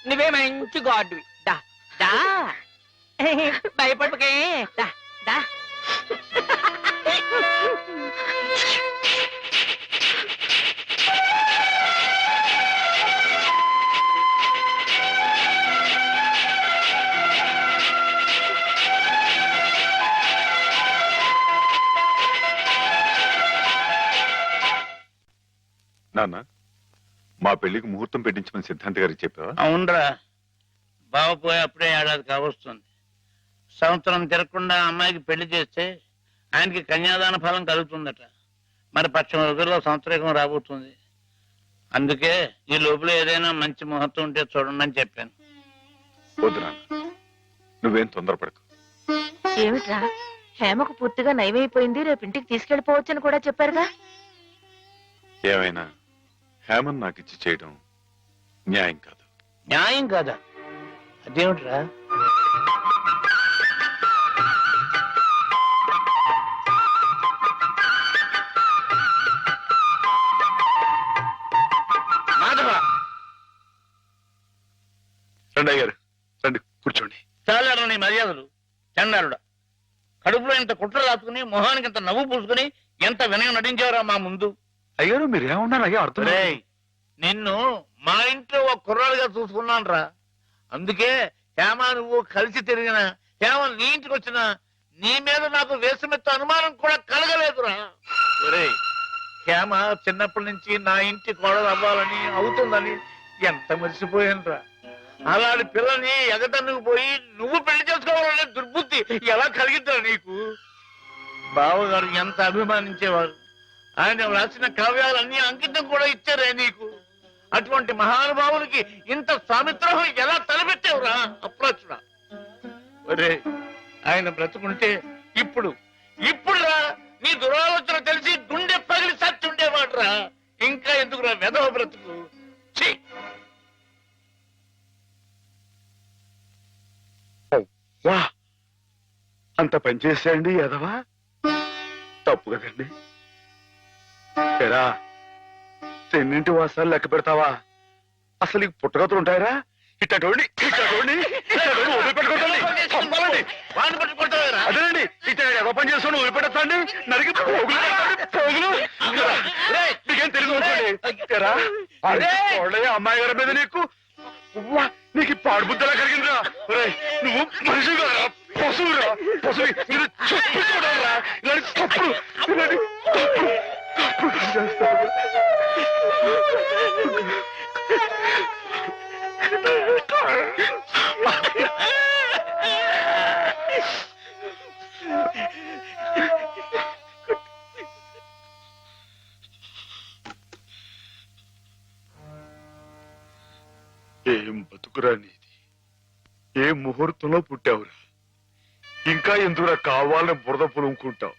నువ్వే మంచి గార్డు. దా దా, భయపడకే. దా దా. నాన్న మా పెళ్లికి ముహూర్తం పెట్టించమని సిద్ధాంత్ గారికి చెప్పావా? అవునరా, బావ పోయి అప్పుడే ఏడాది కావస్తుంది. సంవత్సరం తిరగకుండా అమ్మాయికి పెళ్లి చేస్తే ఆయనకి కన్యాదాన ఫలం కలుగుతుందట. మరి పక్షం రోజుల్లో సంవత్సరం రాబోతుంది. అందుకే ఈ లోపల ఏదైనా మంచి ముహూర్తం ఉంటే చూడండి అని చెప్పాను. వద్దు నాన్న, నువ్వేం తొందరపడకు. ఏమిట్రా, హేమకు పూర్తిగా నయమైపోయింది, రేపు ఇంటికి తీసుకెళ్లిపోవచ్చని కూడా చెప్పారుగా. ఏమైనా హేమన్ నాకు ఇచ్చి చేయడం న్యాయం కాదు. న్యాయం కాదా? అదేమిట్రా? మాధవ, రండి గారు, రండి కూర్చోండి. చాలారా నీ మర్యాదలు. చండారుడా, కడుపులో ఇంత కుట్ర రాసుకుని మొహానికి ఇంత నవ్వు పూసుకుని ఎంత వినయం నటించావురా మా ముందు. అయ్యారు మీరేమన్నారు అయ్యా అర్థం రేయ్, నిన్ను మా ఇంట్లో ఒక కుర్రాడుగా చూసుకున్నాను రా. అందుకే హేమ నువ్వు కలిసి తిరిగిన, హేమ నీ ఇంటికి వచ్చిన నీ మీద నాకు వేసమెత్త అనుమానం కూడా కలగలేదురా. ఒరేయ్, హేమ చిన్నప్పటి నుంచి నా ఇంటి కోడలు అవ్వాలని అవుతుందని ఎంత మర్చిపోయాను రా. అలాంటి పిల్లని ఎగటన్నుకు పోయి నువ్వు పెళ్లి చేసుకోవాలనే దుర్బుద్ధి ఎలా కలిగిద్దా నీకు? బావగారు ఎంత అభిమానించేవారు. ఆయన రాసిన కావ్యాలన్నీ అంకితం కూడా ఇచ్చారే నీకు. అటువంటి మహానుభావులకి ఇంత సామిత్రహం ఎలా తలపెట్టావురా అప్రాచుడా? ఒరే, ఆయన బ్రతుకుంటే ఇప్పుడురా నీ దురాలోచన తెలిసి గుండె పగిలి సత్తుండేవాడు రా. ఇంకా ఎందుకురా వెధవ బ్రతుకు? ఛీ! వా, అంత పని చేసేయండి ఎదవా, తప్పు కదండి. ఎరా, తెన్నింటి వాసాలు లెక్క పెడతావా? అసలు ఈ పుట్టగతులు ఉంటాయరా? ఇట్టండి అదేనండి, ఇట్ట ఎవ పని చేసుకుని వదిలిపెట్టండి, నరికి పోగులు నీకేం తెలియదు అమ్మాయి గారి మీద నీకు పాడు బుద్ధలా కలిగిందిరా. నువ్వు మనిషిగా పశువురా, పశువు చూడాలరా. ఇలాంటి తప్పుడు చేస్తావు. ఏం బతుకురా నీది, ఏ ముహూర్తంలో పుట్టావురా? ఇంకా ఎందుకురా కావాలని బురద పులుముకుంటావు?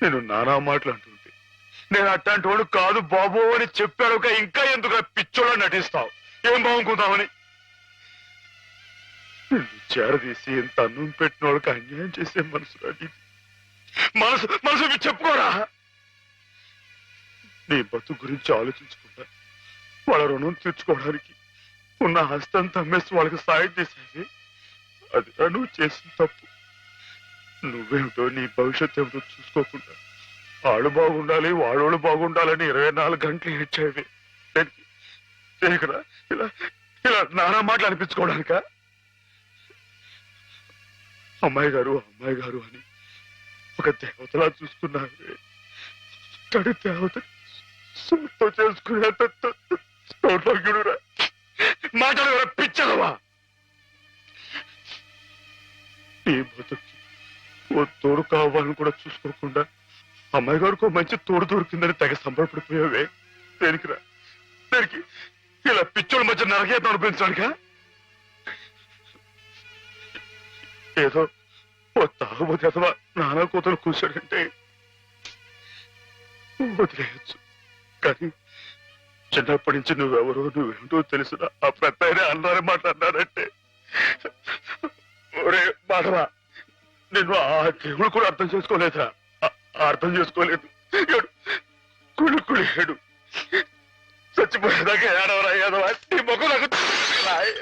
నేను నానా మాటలు అంటుంటే నేను అట్లాంటి వాడు కాదు బాబు అని చెప్పాడు. ఇంకా ఎందుకురా పిచ్చోళ్ళ నటిస్తావు? ఏం బాగుంకుందామని నిన్ను చేరదీసి ఎంత అన్నం పెట్టిన వాళ్ళకి అన్యాయం చేసే మనసురా నీది. మనసు చెప్పుకోరా. నీ బతుకు గురించి ఆలోచించుకుంటా వాళ్ళ రుణం తీర్చుకోవడానికి ఉన్న హస్తంతా అమ్మేసి వాళ్ళకి సాయం చేసేది. అది నువ్వు చేసిన తప్పు. నువ్వేమిటో నీ భవిష్యత్తు ఏమిటో చూసుకోకుండా వాడు బాగుండాలి వాడోళ్ళు బాగుండాలని 24 గంటలు ఏడ్చేవి. దేనికిరా ఇలా నానా మాటలు అనిపించుకోవడానిక? అమ్మాయి గారు అని ఒక దేవతలా చూసుకున్నావే. తడి దేవత సొంతం చేసుకునేంత సౌభాగ్యుడురా. మాటలు పిచ్చదవా. నీ బతుకి ఓ తోడు కావాలని కూడా చూసుకోకుండా అమ్మాయి గారికి మంచి తోడు దొరికిందని తెగ సంబరపడిపోయావే. దేనికిరా? దేనికి ఇలా పిచ్చోళ్ళ మధ్య నరకేతం అనిపించడానిక? ఏదో ఓ తాగుబోతే అథవా నానా కూతురు కూర్చోడంటే వదిలేయచ్చు, కానీ చిన్నప్పటి నుంచి నువ్వెవరో నువ్వేంటో తెలుసునా? ఆ పెద్ద అన్నారని మాట్లాడినారంటే ఒరే మాధవా, నేను ఆ దేవుడు కూడా అర్థం చేసుకోలేదా? అర్థం చేసుకోలేదు. కుళ్ళుకుళ్ళేడు చచ్చిపోయేదాకా ఏడవరా ఏదవా? నీ ముఖం నాకు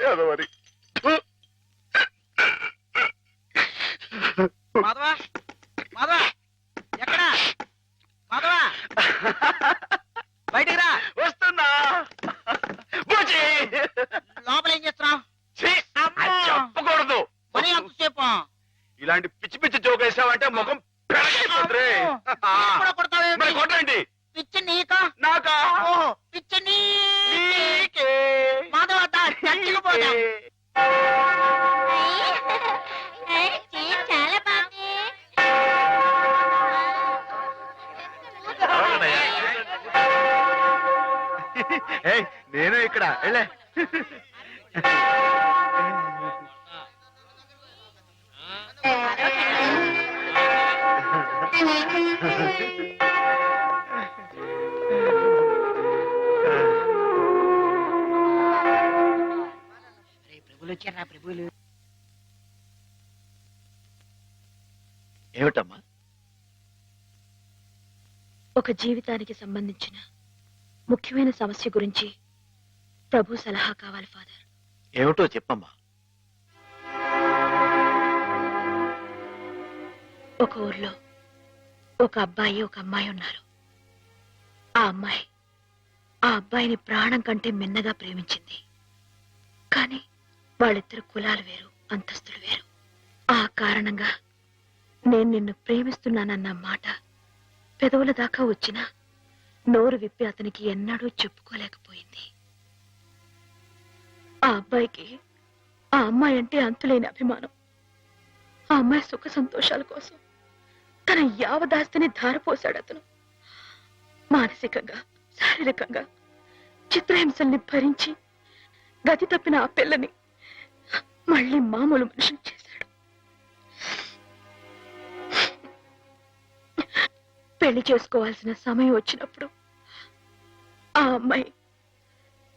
ఏదవని. మాధవా, మాధవా, ఎక్కడా మాధవా? బయటికి రా. వస్తున్నా. లోపల ఏం చేస్తున్నావు? చెప్పకూడదు. పని ఎంతసేపు? ఇలాంటి పిచ్చి పిచ్చి జోక్ వేసావంటే ముఖం పెరగైపోతుంది. కొడతావేంటి? కొట్టండి. పిచ్చి నీకా నాకా? నేను ఇక్కడ వెళ్ళే ప్రభులు వచ్చారా ప్రభులు? ఏమిటమ్మా? ఒక జీవితానికి సంబంధించిన ముఖ్యమైన సమస్య గురించి ప్రభు సలహా కావాలి ఫాదర్. ఏమిటో చెప్పమ్మా. ఒక ఊర్లో ఒక అబ్బాయి ఒక అమ్మాయి ఉన్నారు. ఆ అమ్మాయి ఆ అబ్బాయిని ప్రాణం కంటే మిన్నగా ప్రేమించింది. కానీ వాళ్ళిద్దరు కులాలు వేరు, అంతస్తులు వేరు. ఆ కారణంగా నేను నిన్ను ప్రేమిస్తున్నానన్న మాట పెదవుల దాకా వచ్చినా నోరు విప్పి అతనికి ఎన్నడూ చెప్పుకోలేకపోయింది. ఆ అబ్బాయికి ఆ అమ్మాయి అంటే అంతులేని అభిమానం. ఆ అమ్మాయి సుఖ సంతోషాల కోసం తన యావదాస్తిని ధారపోశాడు అతను. మానసికంగా శారీరకంగా చిత్రహింసల్ని భరించి గతి తప్పిన ఆ పిల్లని మళ్ళీ మామూలు మనిషిని చేశాడు. పెళ్లి చేసుకోవాల్సిన సమయం వచ్చినప్పుడు ఆ అమ్మాయి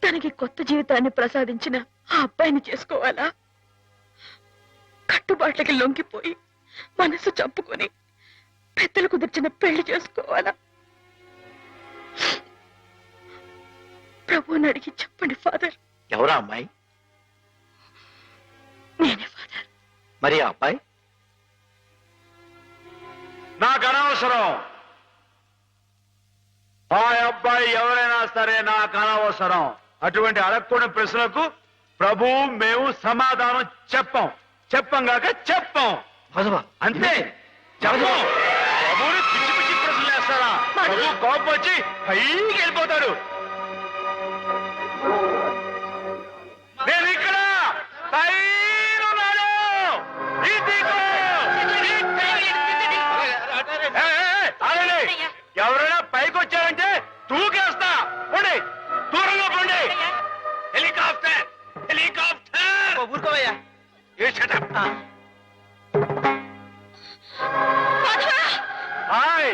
తనకి కొత్త జీవితాన్ని ప్రసాదించిన ఆ అబ్బాయిని చేసుకోవాలా, కట్టుబాట్లకి లొంగిపోయి మనసు చంపుకొని పెద్దలు కుదిర్చిన పెళ్లి చేసుకోవాలా? ప్రభువుని అడిగి చెప్పండి ఫాదర్. ఎవరా అమ్మాయి? నేనే ఫాదర్. మరి ఆ అబ్బాయి? నాకు అనవసరం. ఆ అబ్బాయి ఎవరైనా సరే నాకు అనవసరం. అటువంటి అడగకూడని ప్రశ్నలకు ప్రభు మేము సమాధానం చెప్పంగాక చెప్పం. అంతే చెప్పం. ప్రభుని పిచ్చి పిచ్చి ప్రశ్నలు వేస్తారా? ప్రభు కోపం వచ్చి పైకి వెళ్ళిపోతాడు. నేను ఇక్కడ పైనున్నాను. ఎవరైనా పైకి వచ్చారంటే తూకేస్తా. పోండి, దూరంగా పోండి. Helicopter helicopter. ఊరుకోవయ్యా. ఏ షటప్. హాయ్,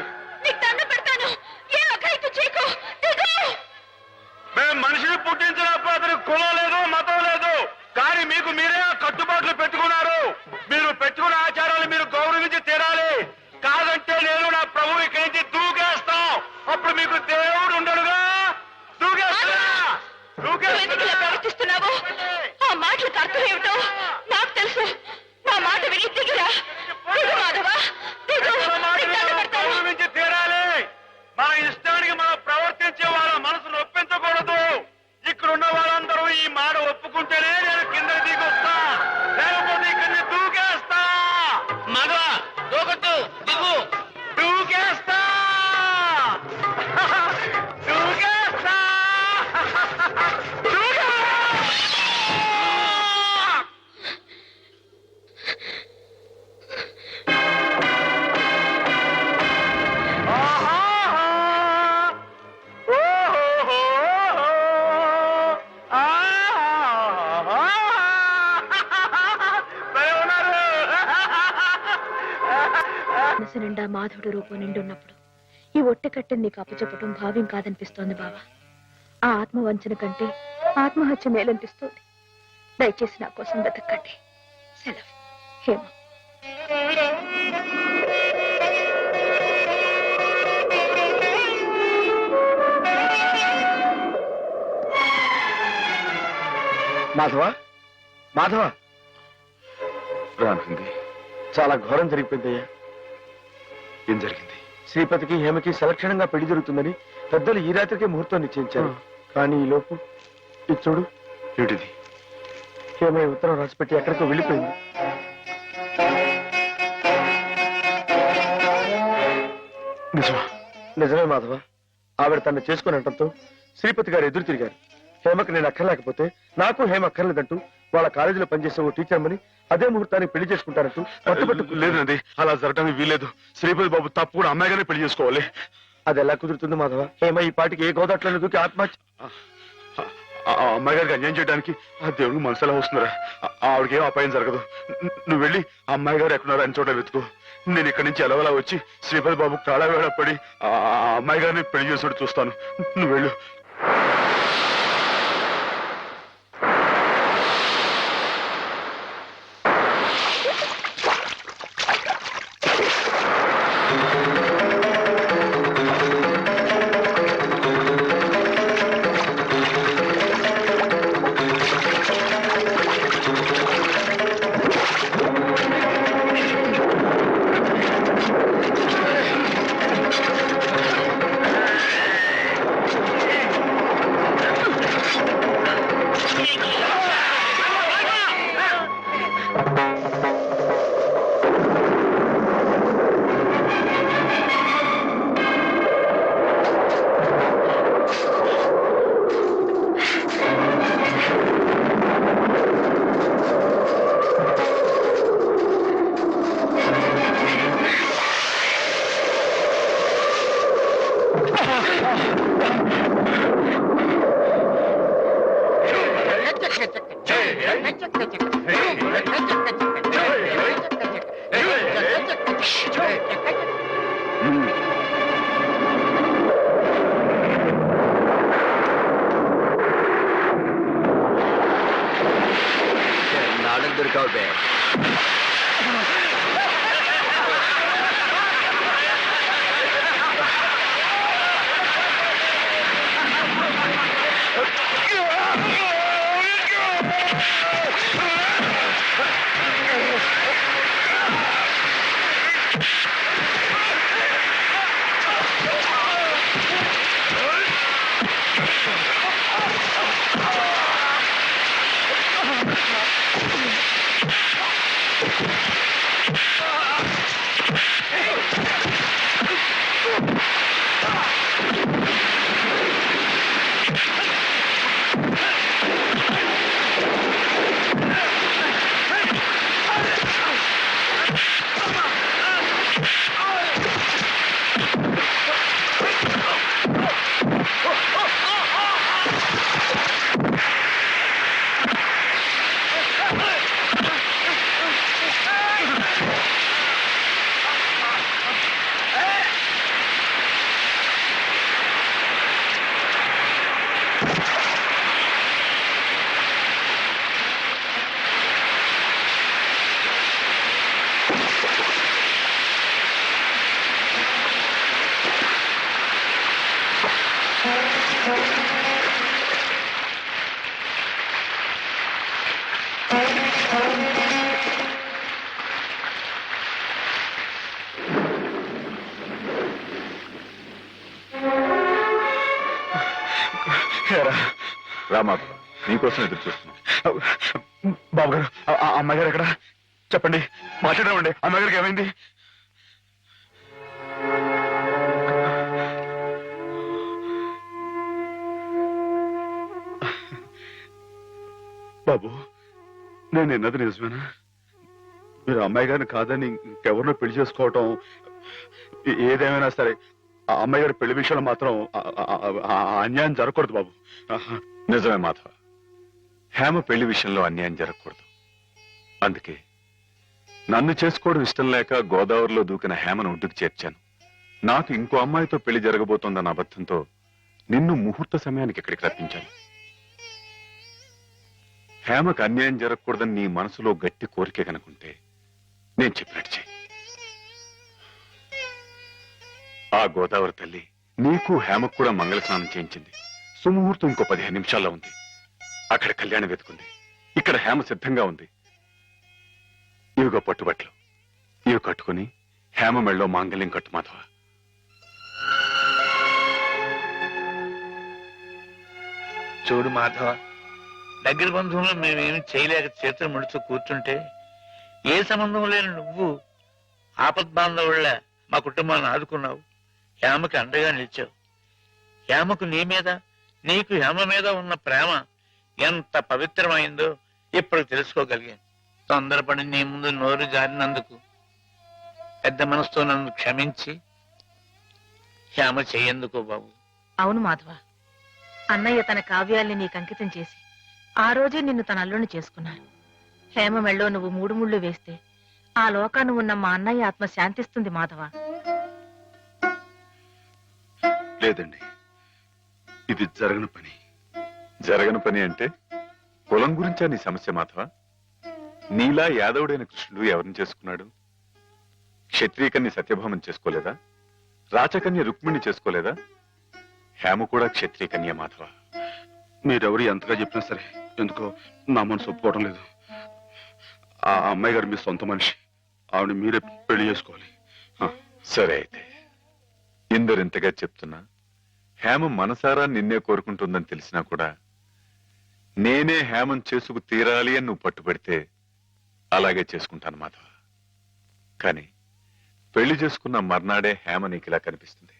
మేము మనిషిని పుట్టించినప్పుడు అతనికి కులం లేదు, మతం లేదు. కానీ మీకు మీరే ఆ కట్టుబాట్లు పెట్టుకున్నారు. మీరు పెట్టుకున్న ఆచారాలు మీరు గౌరవించి తీరాలి. కాదంటే నేను నా ప్రభు ఇక్కడి నుంచి దూకేస్తాం. అప్పుడు మీకు దేవుడు ఉండడుగా. ప్రవర్తిస్తున్నావు. ఆ మాటలకు అర్థం ఏమిటో నాకు తెలుసు. నా మాట విని దిగిరా. మాధవా, గౌరవించి తీరాలి. మన ఇష్టానికి మనం ప్రవర్తించే వాళ్ళ మనసు నొప్పించకూడదు. ఇక్కడున్న వాళ్ళందరూ ఈ మాట ఒప్పుకుంటేనే నేను కింద దిగొస్తా, లేకపోతే ఇక్కడిని దూకేస్తా. మగవా దూకొద్దు, దిగు. దూకేస్తా దూకేస్తా. మనసు నిండా మాధవుడు రూపం నిండున్నప్పుడు ఈ ఒట్టె కట్టెని నీకు అప్పచెప్పటం భావ్యం కాదనిపిస్తోంది బావా. ఆ ఆత్మవంచన కంటే ఆత్మహత్య మేలనిపిస్తోంది. దయచేసి నా కోసం వెతక్కండి. సెలవు. హేమ. మాధవ, మాధవ, రానుంది. చాలా ఘోరం జరిగిపోయిందయ్యా. ఏం జరిగింది? శ్రీపతికి హేమకి సలక్షణంగా పెళ్లి జరుగుతుందని పెద్దలు ఈ రాత్రికే ముహూర్తం నిశ్చయించారు. కానీ ఈ లోపు ఇది చూడు. ఏమిటిది? హేమ ఈ ఉత్తరం రాసిపెట్టి ఎక్కడికో వెళ్ళిపోయింది. నిజమా? నిజమే మాధవ. ఆవిడ తను చేసుకుని అనటంతో శ్రీపతి గారు ఎదురు తిరిగారు. హేమకి నేను అక్కర్లేకపోతే నాకు హేమ అక్కర్లేదంటూ వాళ్ళ కాలేజీలో పనిచేసే ఓ టీచర్మని అదే ముహూర్తానికి పెళ్లి చేసుకుంటారంటూ పట్టుబట్టు. లేదండి, అలా జరగడానికి వీలేదు. శ్రీపతి బాబు తప్పు కూడా అమ్మాయిగానే పెళ్లి చేసుకోవాలి. అది ఎలా కుదురుతుంది మాధవ? హేమ ఈ పాటికి ఏ గోదాట్లను దూకి ఆత్మహత్య. ఆ అమ్మాయి గారికి అన్యాయం చేయడానికి ఆ దేవుడికి మనసు ఎలా వస్తుందిరా? ఆవిడకి ఏం అపాయం జరగదు. నువ్వు వెళ్ళి ఆ అమ్మాయి గారు ఎక్కడున్నారో అని చోట వెతుకు. నేను ఇక్కడి నుంచి ఎలవలా వచ్చి శ్రీపతి బాబు కాళవేళ పడి ఆ అమ్మాయి గారిని పెళ్లి చేసుడు చూస్తాను. నువ్వు వెళ్ళు. నాలుగు దొరికావు బే. రామా, నీకోసం ఎదురు చూస్తున్నాం. బాబు గారు, ఆ అమ్మాయి గారు ఎక్కడ? చెప్పండి, మాట్లాడమండి. అమ్మాయి గారికి ఏమైంది? బాబు, నేను విన్నది నిజమేనా? మీరు అమ్మాయి గారిని కాదని ఇంకెవరినో పెళ్లి చేసుకోవటం, ఏదేమైనా సరే ఆ అమ్మాయి గారి పెళ్లి విషయంలో మాత్రం అన్యాయం జరగకూడదు బాబు. నిజమే మాధవ, హేమ పెళ్లి విషయంలో అన్యాయం జరగకూడదు. అందుకే నన్ను చేసుకోవడం ఇష్టం లేక గోదావరిలో దూకిన హేమను ఒడ్డుకు చేర్చాను. నాకు ఇంకో అమ్మాయితో పెళ్లి జరగబోతోందన్న అబద్ధంతో నిన్ను ముహూర్త సమయానికి ఇక్కడికి రప్పించాను. హేమకు అన్యాయం జరగకూడదని నీ మనసులో గట్టి కోరిక కనుకుంటే నేను చెప్పినట్టు చెయ్యి. ఆ గోదావరి తల్లి నీకు హేమకు కూడా మంగళ స్నానం చేయించింది. సుముహూర్తం ఇంకో 15 నిమిషాల్లో ఉంది. అక్కడ కళ్యాణం వెతుకుంది. ఇక్కడ హేమ సిద్ధంగా ఉంది. ఇవిగో పట్టుబట్లు, ఇవి కట్టుకుని హేమ మెళ్ళో మాంగళ్యం కట్టు మాధవ. చూడు మాధవ, దగ్గర బంధువులు మేమేమి చేయలేక చేతులు ముడుచు కూర్చుంటే ఏ సంబంధం లేని నువ్వు ఆపద్బాంధవుళ్ళ మా కుటుంబాన్ని ఆదుకున్నావు. హేమకి అండగా నిలిచావు. హేమకు నీ మీద, నీకు హేమ మీద ఉన్న ప్రేమ ఎంత పవిత్రమైందో ఇప్పుడు తెలుసుకోగలిగాను. తొందరపడి నీ ముందు నోరు జారినందుకు పెద్ద మనసుతో నన్ను క్షమించి హేమ చెయ్యేందుకో బాబు. అవును మాధవ, అన్నయ్య తన కావ్యాల్ని నీకు అంకితం చేసి ఆ రోజే నిన్ను తన అల్లుని చేసుకున్నారు. హేమ మెళ్ళో నువ్వు 3 ముళ్ళు వేస్తే ఆ లోకాన్ని ఉన్న మా అన్నయ్య ఆత్మ శాంతిస్తుంది మాధవ. లేదండి, ఇది జరగని పని. జరగని పని అంటే కులం గురించా నీ సమస్య మాధవ? నీలా యాదవుడైన కృష్ణుడు ఎవరిని చేసుకున్నాడు? క్షత్రియకన్య సత్యభామని చేసుకోలేదా? రాచకన్య రుక్మిణి చేసుకోలేదా? హేమ కూడా క్షత్రియకన్య మాధవ. మీరెవరు ఎంతగా చెప్పినా సరే ఎందుకో నా మనసు ఒప్పుకోవడం లేదు. ఆ అమ్మాయి గారు మీ సొంత మనిషి, ఆవిడ మీరే పెళ్లి చేసుకోవాలి. సరే అయితే, ఇందరింతగా చెప్తున్నా హేమ మనసారా నిన్నే కోరుకుంటుందని తెలిసినా కూడా నేనే హేమం చేసుకు తీరాలి అని నువ్వు పట్టుబడితే అలాగే చేసుకుంటాను మాధవ. కానీ పెళ్లి చేసుకున్న మర్నాడే హేమ నీకు ఇలా కనిపిస్తుంది.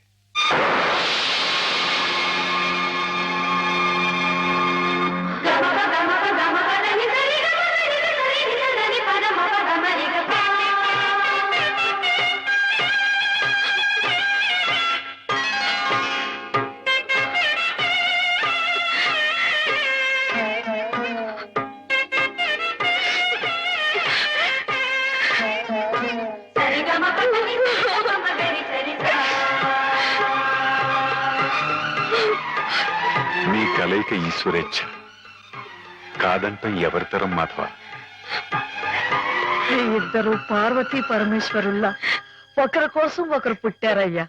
నీ కలయిక ఈశ్వరేచ్ఛ, కాదంటే ఎవరితరం మాధవ. ఇద్దరు పార్వతీ పరమేశ్వరుల్లా ఒకరి కోసం ఒకరు పుట్టారయ్యా.